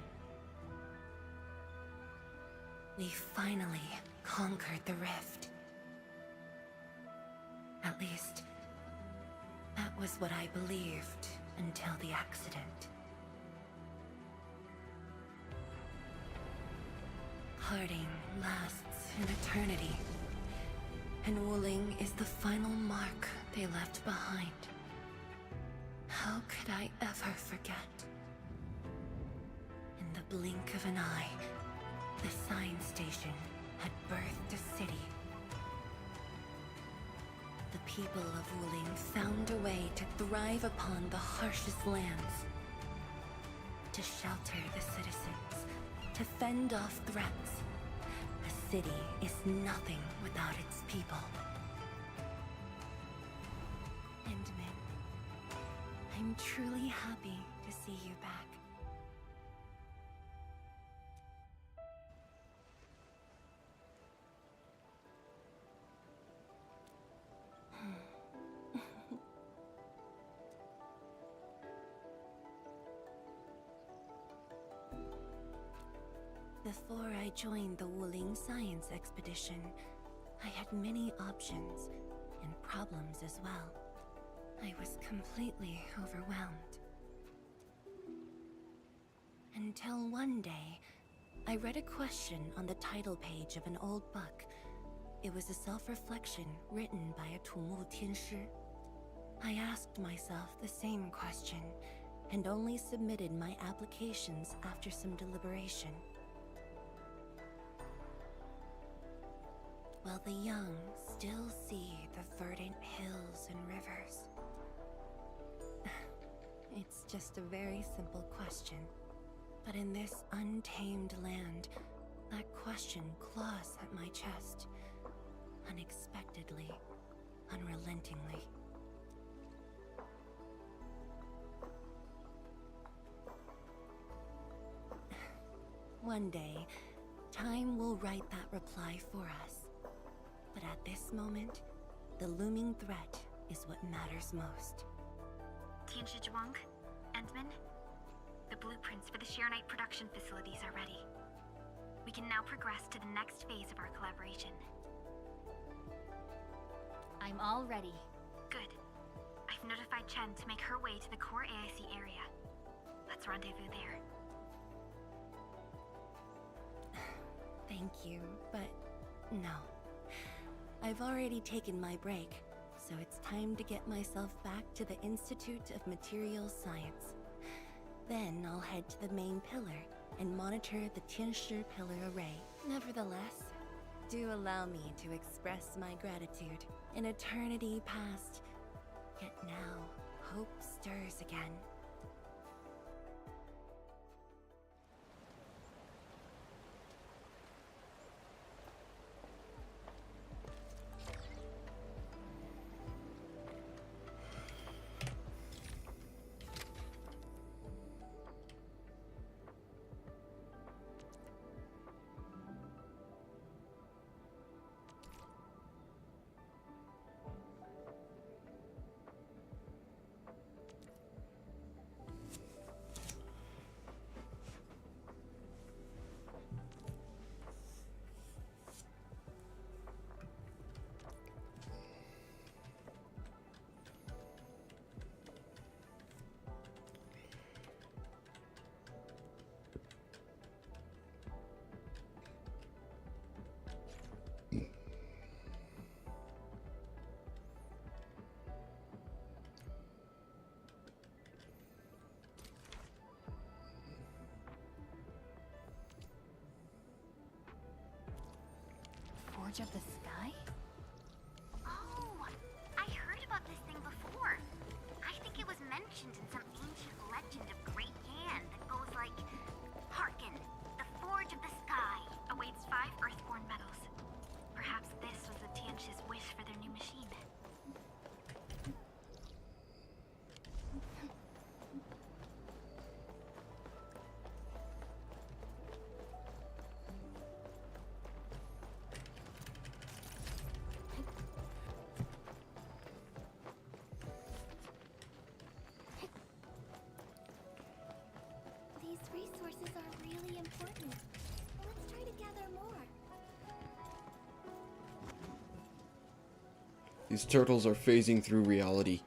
We finally conquered the rift. At least, that was what I believed until the accident. Parting lasts an eternity, and Wuling is the final mark they left behind. How could I ever forget? In the blink of an eye, the science station had birthed a city. The people of Wuling found a way to thrive upon the harshest lands, to shelter the citizens, to fend off threats. A city is nothing without its people. Endman, I'm truly happy to see you back. Before I joined the Wuling Science Expedition, I had many options and problems as well. I was completely overwhelmed. Until one day, I read a question on the title page of an old book. It was a self-reflection written by a Tumu Tianshi. I asked myself the same question, and only submitted my applications after some deliberation. While the young still see the verdant hills and rivers. It's just a very simple question. But in this untamed land, that question claws at my chest. Unexpectedly, unrelentingly. One day, time will write that reply for us. But at this moment, the looming threat is what matters most. Tianshi Zhuang, Endman, the blueprints for the Shiranite production facilities are ready. We can now progress to the next phase of our collaboration. I'm all ready. Good. I've notified Chen to make her way to the core AIC area. Let's rendezvous there. Thank you, but no. I've already taken my break, so it's time to get myself back to the Institute of Materials Science. Then I'll head to the main pillar and monitor the Tianshi pillar array. Nevertheless, do allow me to express my gratitude. An eternity past, yet now hope stirs again. Forge of the Sky? Oh, I heard about this thing before. I think it was mentioned in some ancient legend of Great Yan that goes like, "Hearken, the Forge of the Sky awaits 5 Earthborn metals." Perhaps this was the Tiansh's wish for their new machine. These resources are really important. Let's try to gather more. These turtles are phasing through reality.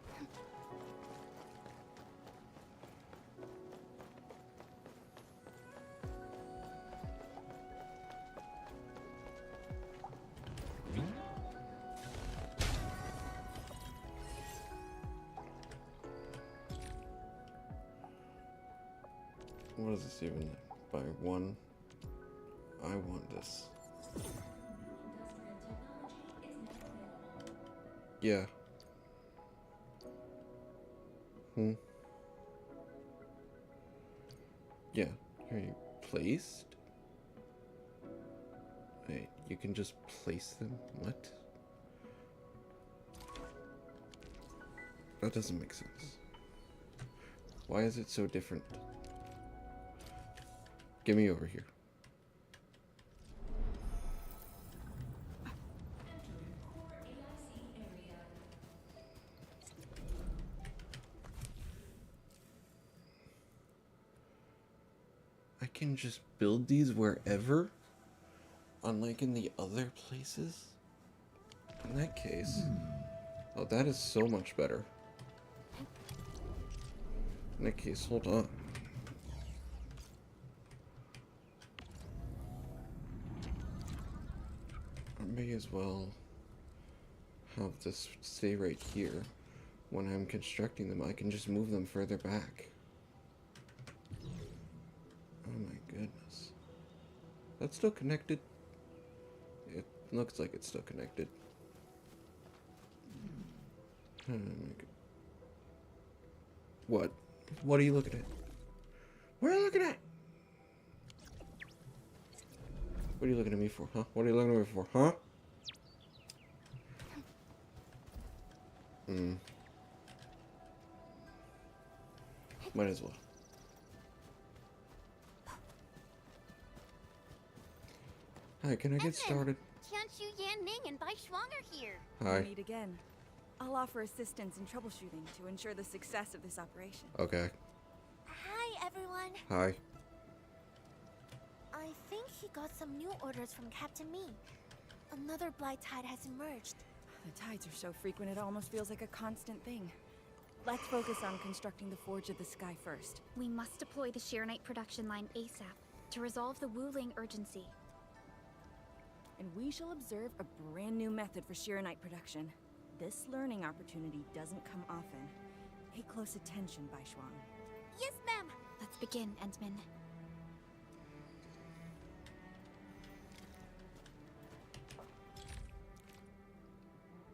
What is this even? By 1? I want this. Yeah. Yeah. Are you placed? Wait, you can just place them? What? That doesn't make sense. Why is it so different? Get me over here. I can just build these wherever, unlike in the other places. In that case, oh, that is so much better. In that case, hold on. I may as well have this stay right here. When I'm constructing them, I can just move them further back. Oh my goodness. That's still connected? It looks like it's still connected. Oh my god. What? What are you looking at? What are you looking at? What are you looking at me for, huh? What are you looking at me for, huh? Might as well. Hi, can I get started? Tianshu, Yan Ning, and Bai Shuang are here. Hi. We'll meet again. I'll offer assistance in troubleshooting to ensure the success of this operation. Okay. Hi, everyone. Hi. I think he got some new orders from Captain Me. Another blight tide has emerged. The tides are so frequent it almost feels like a constant thing. Let's focus on constructing the Forge of the Sky first. We must deploy the Shirenite production line ASAP to resolve the Wuling urgency. and we shall observe a brand new method for Shiranite production. This learning opportunity doesn't come often. Pay close attention, Baishuang. Yes, ma'am. Let's begin, Endman.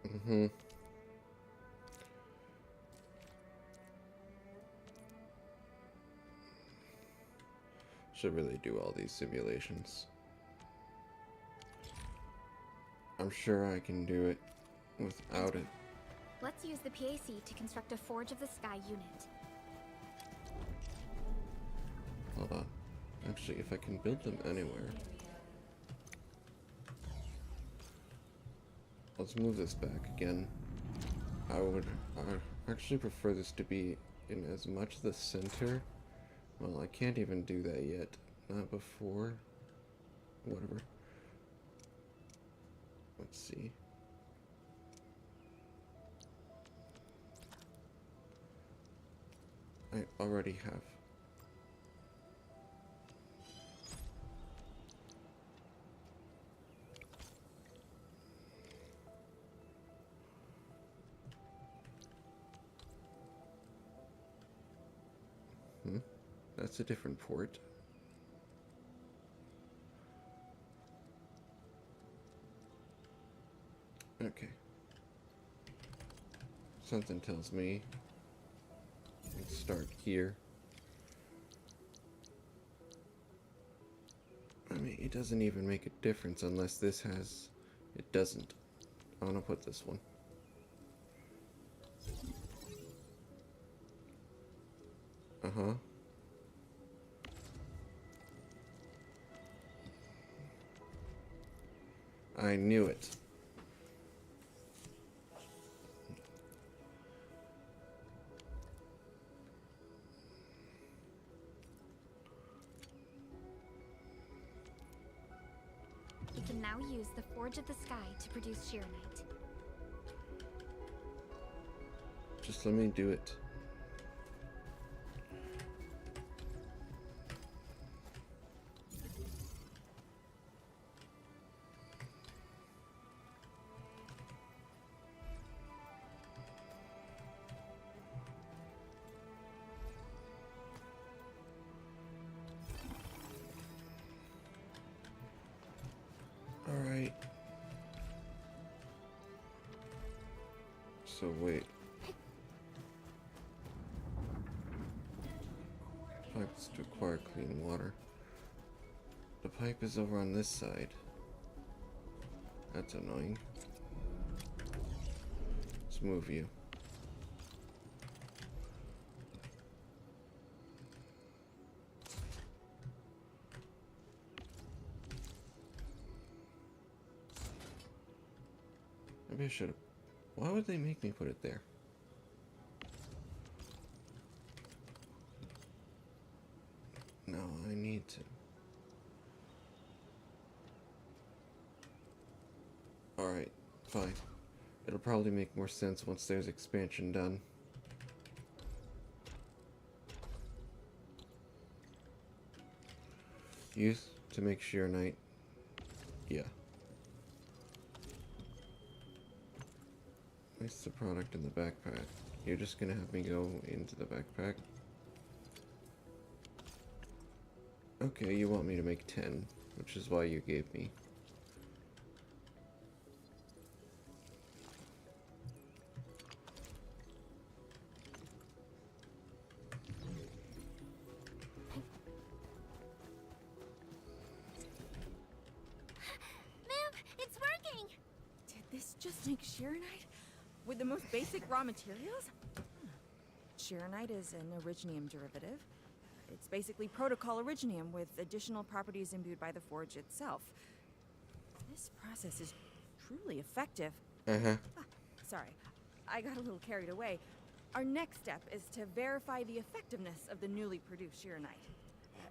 Mm-hmm. Should really do all these simulations. I'm sure I can do it without it. Let's use the PAC to construct a Forge of the Sky unit. Hold on. Actually, if I can build them anywhere. Let's move this back again. I actually prefer this to be in as much the center. Well, I can't even do that yet. Not before. Whatever. Let's see. I already have. That's a different port. Okay. Something tells me let's start here. I mean, it doesn't even make a difference unless this has... It doesn't. I want to put this one. Uh-huh. I knew it. We can now use the Forge of the Sky to produce Shiranite. Just let me do it. Alright. So wait. Pipes to acquire clean water. The pipe is over on this side. That's annoying. Let's move you. Maybe I should have... Why would they make me put it there? No, I need to... Alright, fine. It'll probably make more sense once there's expansion done. Use to make Shiranite. Yeah. What's the product in the backpack? You're just gonna have me go into the backpack? Okay, you want me to make 10, which is why you gave me. Ma'am, it's working! Did this just make Shiranite? With the most basic raw materials? Shiranite is an originium derivative. It's basically protocol originium with additional properties imbued by the forge itself. This process is truly effective. Sorry, I got a little carried away. Our next step is to verify the effectiveness of the newly produced Shiranite.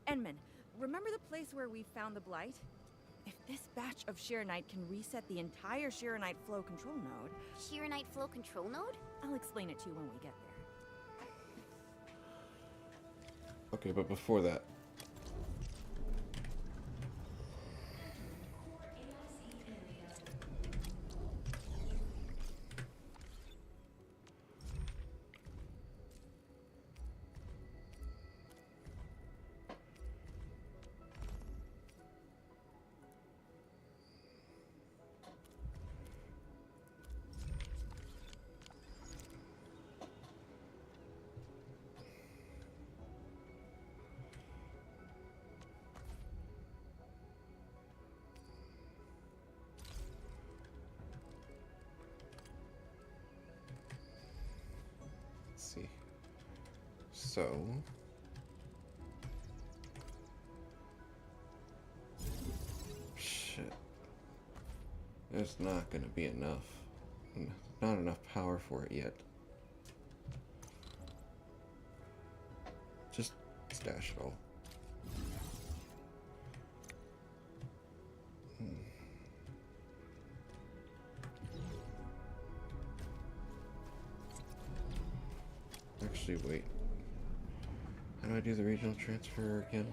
Enman, remember the place where we found the Blight? If this batch of Shiranite can reset the entire Shiranite flow control node... Shiranite flow control node? I'll explain it to you when we get there. Okay, but before that... So shit. There's not gonna be enough. Not enough power for it yet. Just stash it all. Actually, wait. How do I do the regional transfer again?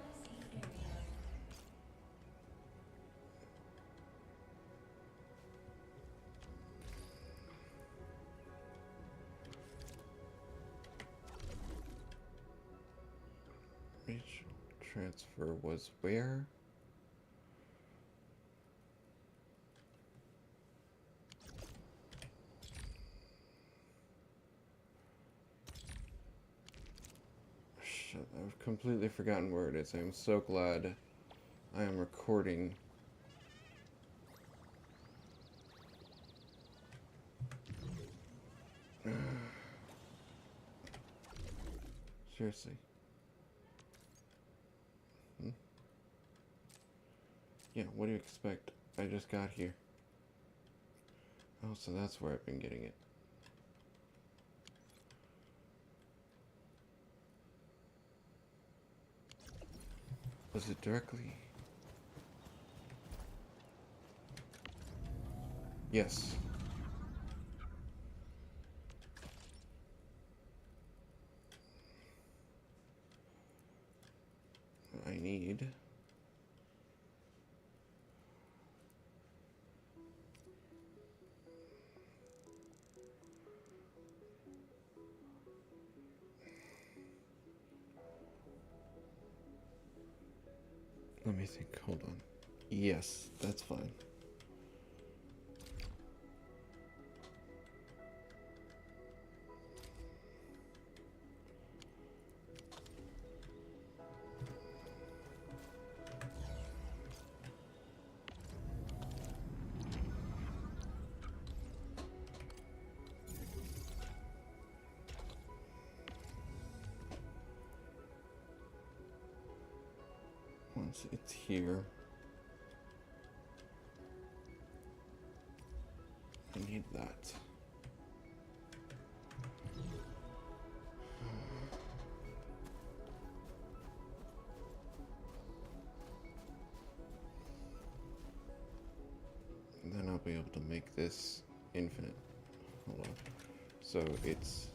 Regional transfer was where? Shit, I've completely forgotten where it is. I'm so glad I am recording. Seriously. Yeah, what do you expect? I just got here. Oh, so that's where I've been getting it. Was it directly? Yes. I need... Let me think, hold on. Yes, that's fine. Once it's here, I need that. And then I'll be able to make this infinite. Hold on. So it's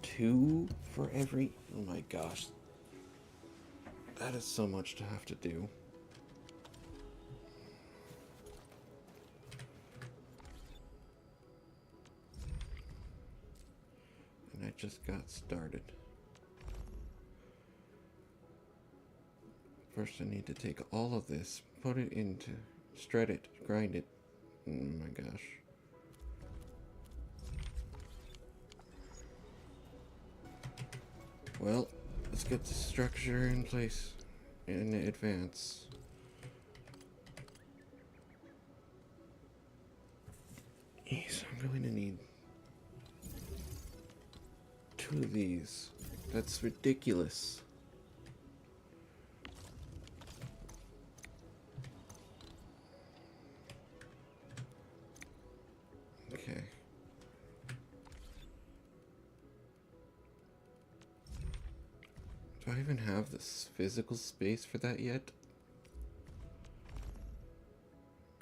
2 for every... Oh my gosh. That is so much to have to do. And I just got started. First I need to take all of this, put it into, shred it, grind it. Oh my gosh. Well, let's get the structure in place in advance. Yes, I'm going to need 2 of these. That's ridiculous. Okay. Do I even have this physical space for that yet?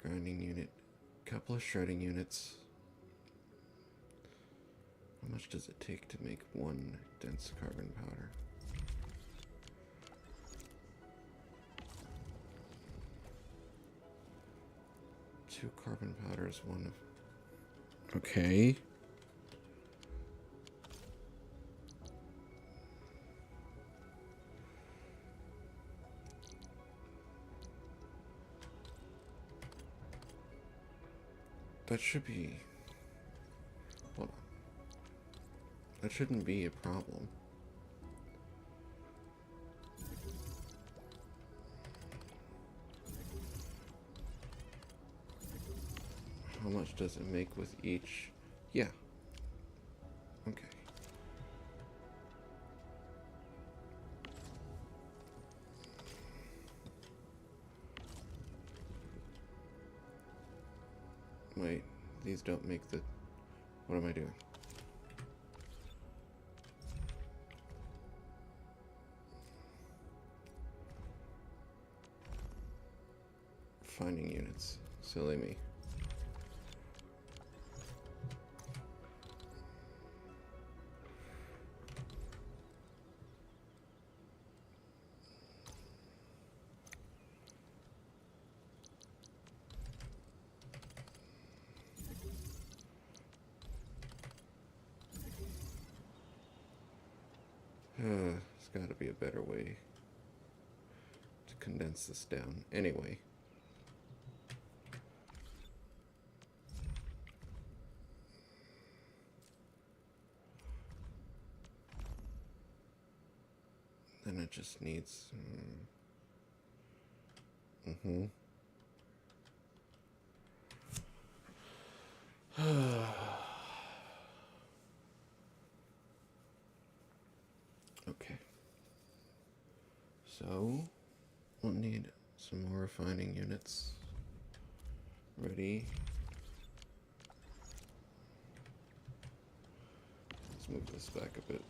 Grinding unit. Couple of shredding units. How much does it take to make 1 dense carbon powder? Two carbon powders, 1 of... Okay. That should be... Hold on. That shouldn't be a problem. How much does it make with each? Yeah. Okay. Wait, these don't make the... What am I doing? Finding units. Silly me. There's got to be a better way to condense this down. Anyway. Then it just needs... Okay. So, we'll need some more refining units. Ready. Let's move this back a bit.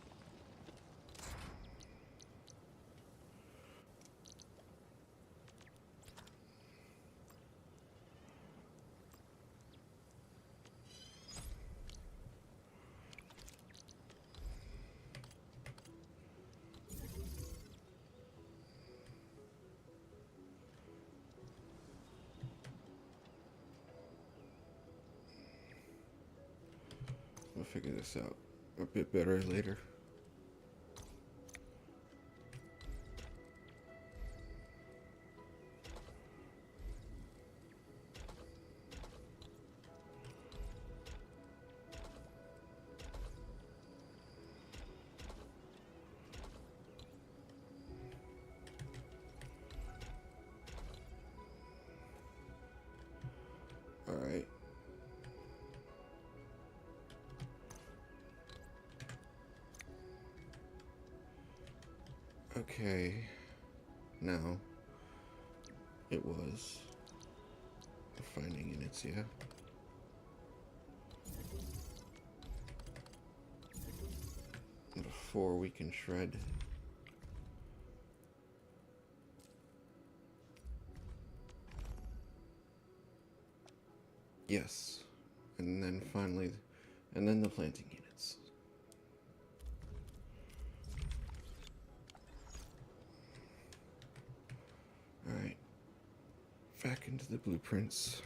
We'll figure this out a bit better later. All right. Okay, now it was finding units, yeah. Before we can shred. Yes, and then finally, and then the planting units. Alright, back into the blueprints.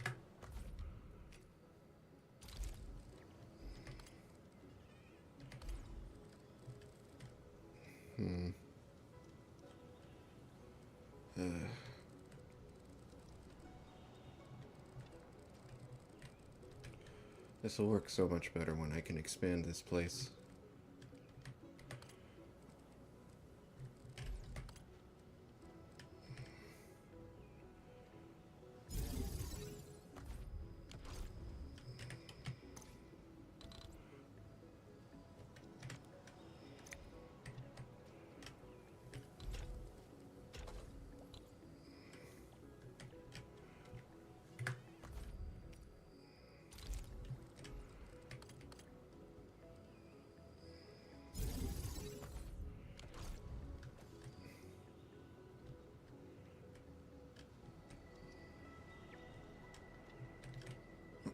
This will work so much better when I can expand this place.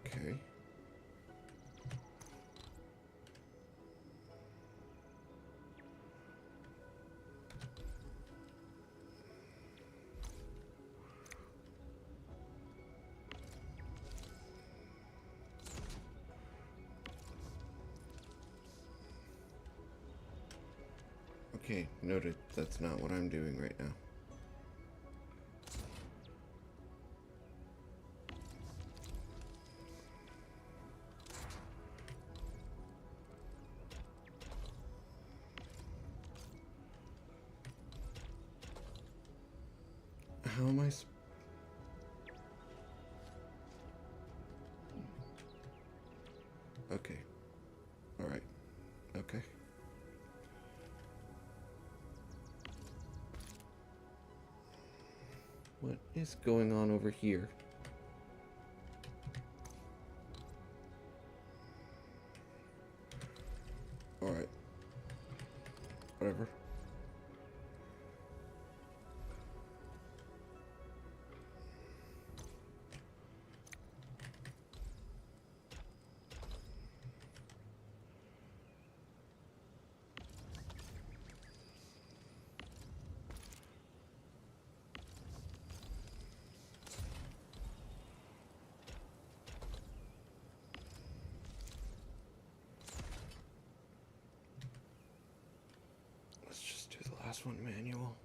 Okay. Okay, noted. That's not what I'm doing right now. How am I Okay. Alright. Okay. What is going on over here? Alright. Whatever. Let's just do the last one manual.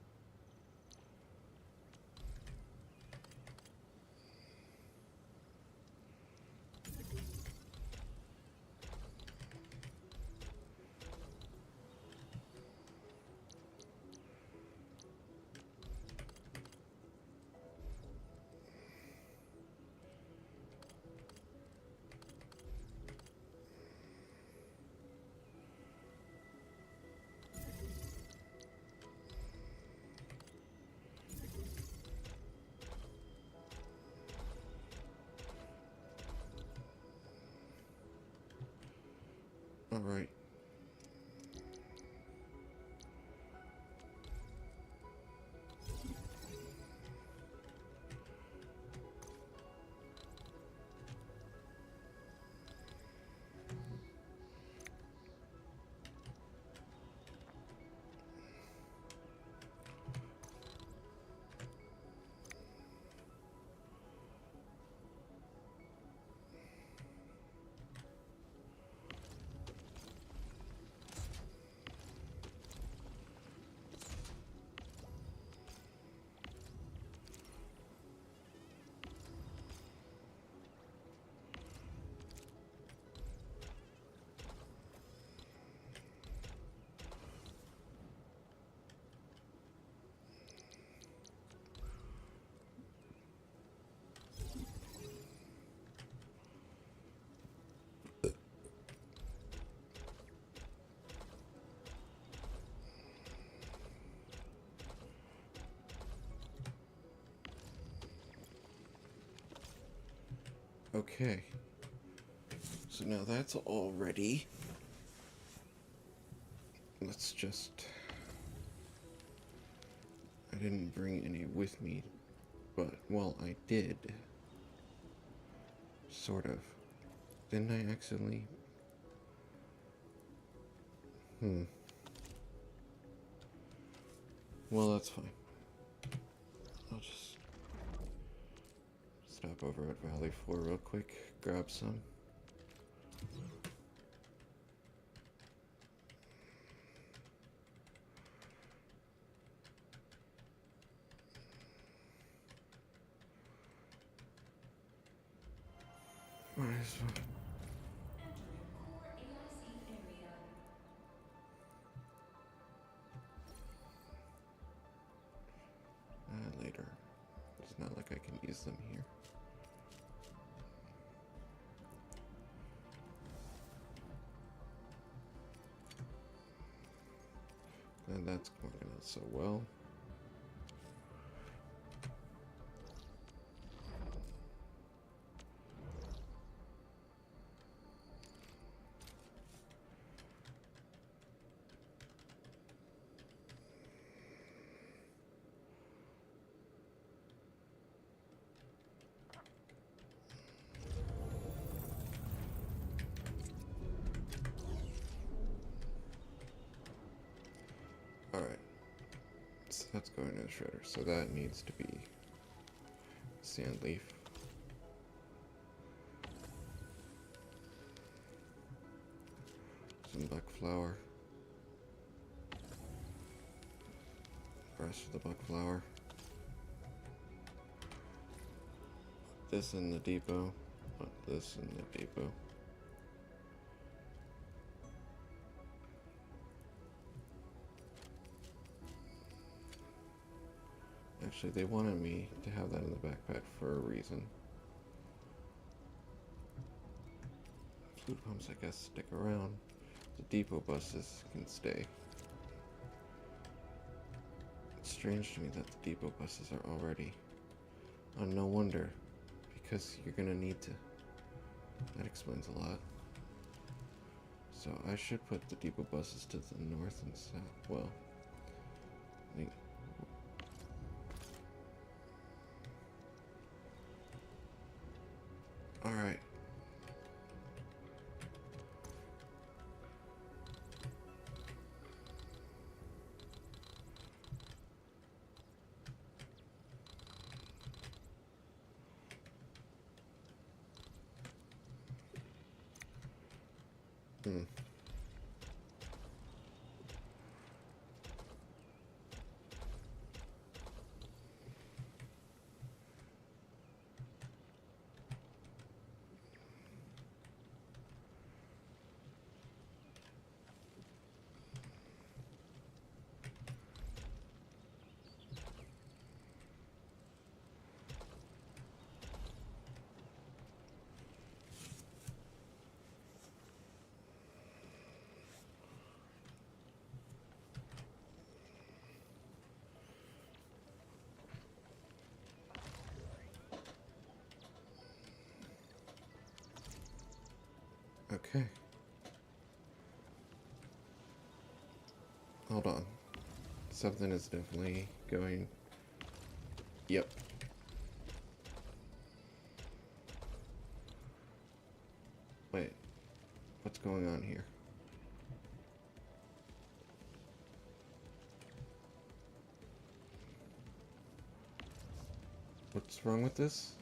All right. Okay. So now that's all ready. Let's just... I didn't bring any with me, but, well, I did. Sort of. Didn't I accidentally? Well, that's fine. I'll just stop over at Valley 4 real quick, grab some. Might as well. Later. It's not like I can use them here. And that's going out so well. Alright, so that's going in the shredder, so that needs to be sand leaf. Some buck flower. Rest of the buck flower. Put this in the depot. Put this in the depot. Actually, they wanted me to have that in the backpack for a reason. Food pumps, I guess, stick around. The depot buses can stay. It's strange to me that the depot buses are already on. No wonder, because you're gonna need to. That explains a lot. So I should put the depot buses to the north and south. Well, all right. Okay. Hold on. Something is definitely going. Yep. Wait. What's going on here? What's wrong with this?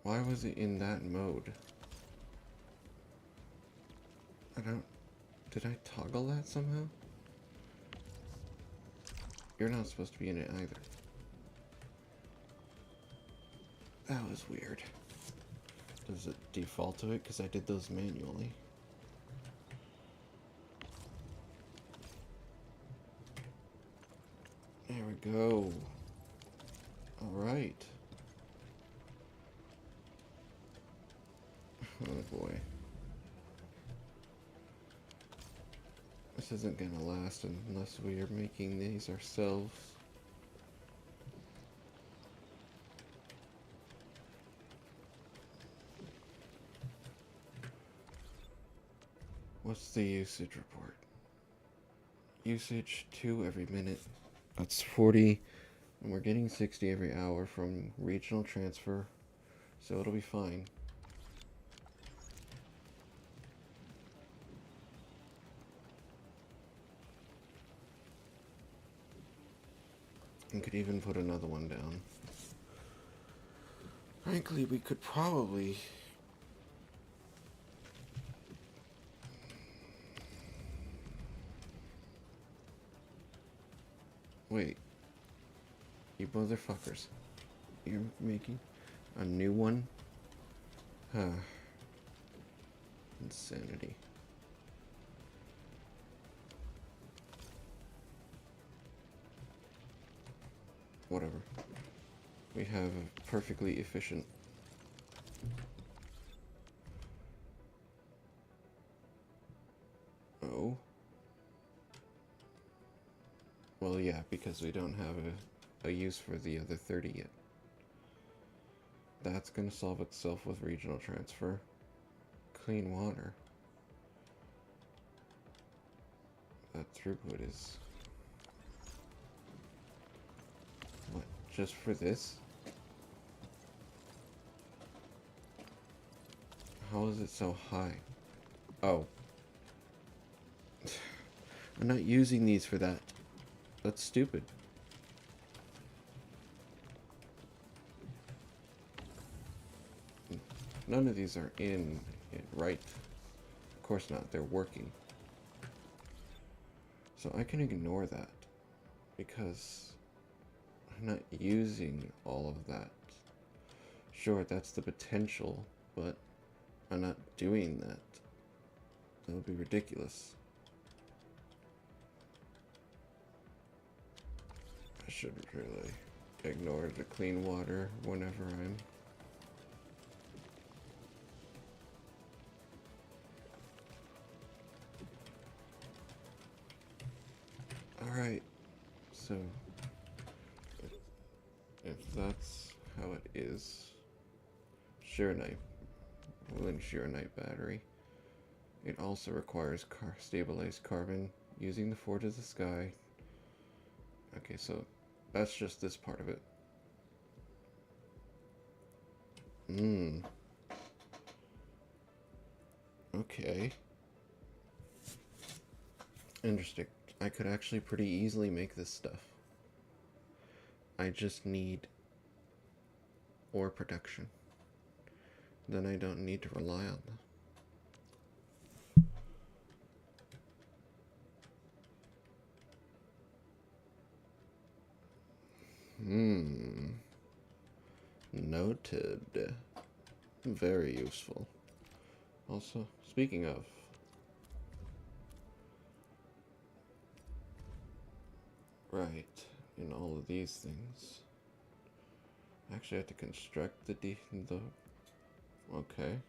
Why was it in that mode? I don't... Did I toggle that somehow? You're not supposed to be in it either. That was weird. Does it default to it? Because I did those manually. There we go. Alright. Oh boy. This isn't gonna last unless we are making these ourselves. What's the usage report? Usage 2 every minute. That's 40. And we're getting 60 every hour from regional transfer. So it'll be fine. And could even put another one down. Frankly, we could probably... Wait. You motherfuckers. You're making a new one? Huh. Insanity. Whatever. We have a perfectly efficient... Oh. Well, yeah, because we don't have a use for the other 30 yet. That's gonna solve itself with regional transfer. Clean water. That throughput is... What, just for this? How is it so high? Oh. I'm not using these for that. That's stupid. None of these are in it right. Of course not, they're working. So I can ignore that because I'm not using all of that. Sure, that's the potential, but I'm not doing that. That would be ridiculous. I should really ignore the clean water whenever I'm... Alright, so if that's how it is, sure, and I Woolen Shearonite battery. It also requires stabilized carbon. Using the Forge of the Sky. Okay, so that's just this part of it. Okay. Interesting. I could actually pretty easily make this stuff. I just need ore production. Then I don't need to rely on them. Noted. Very useful. Also, speaking of, right, in all of these things, I actually have to construct the okay.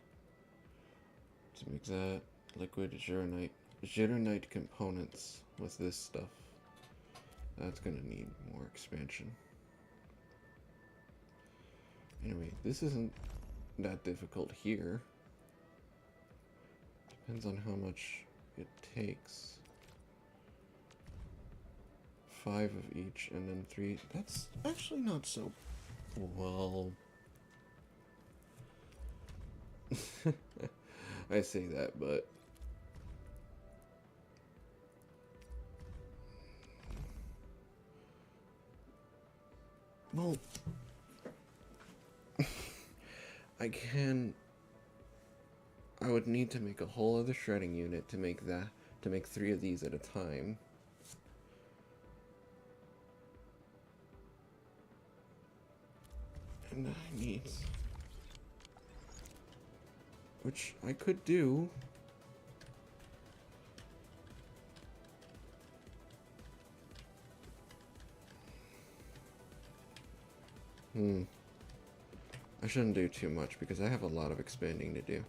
To make that liquid Jironite components with this stuff. That's gonna need more expansion. Anyway, this isn't that difficult here. Depends on how much it takes. 5 of each and then 3. That's actually not so well. I say that, but well, I would need to make a whole other shredding unit to make 3 of these at a time. And I need, which I could do. I shouldn't do too much because I have a lot of expanding to do.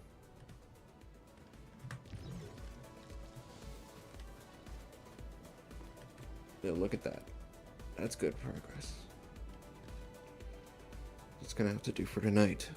Yeah, look at that. That's good progress. That's gonna have to do for tonight.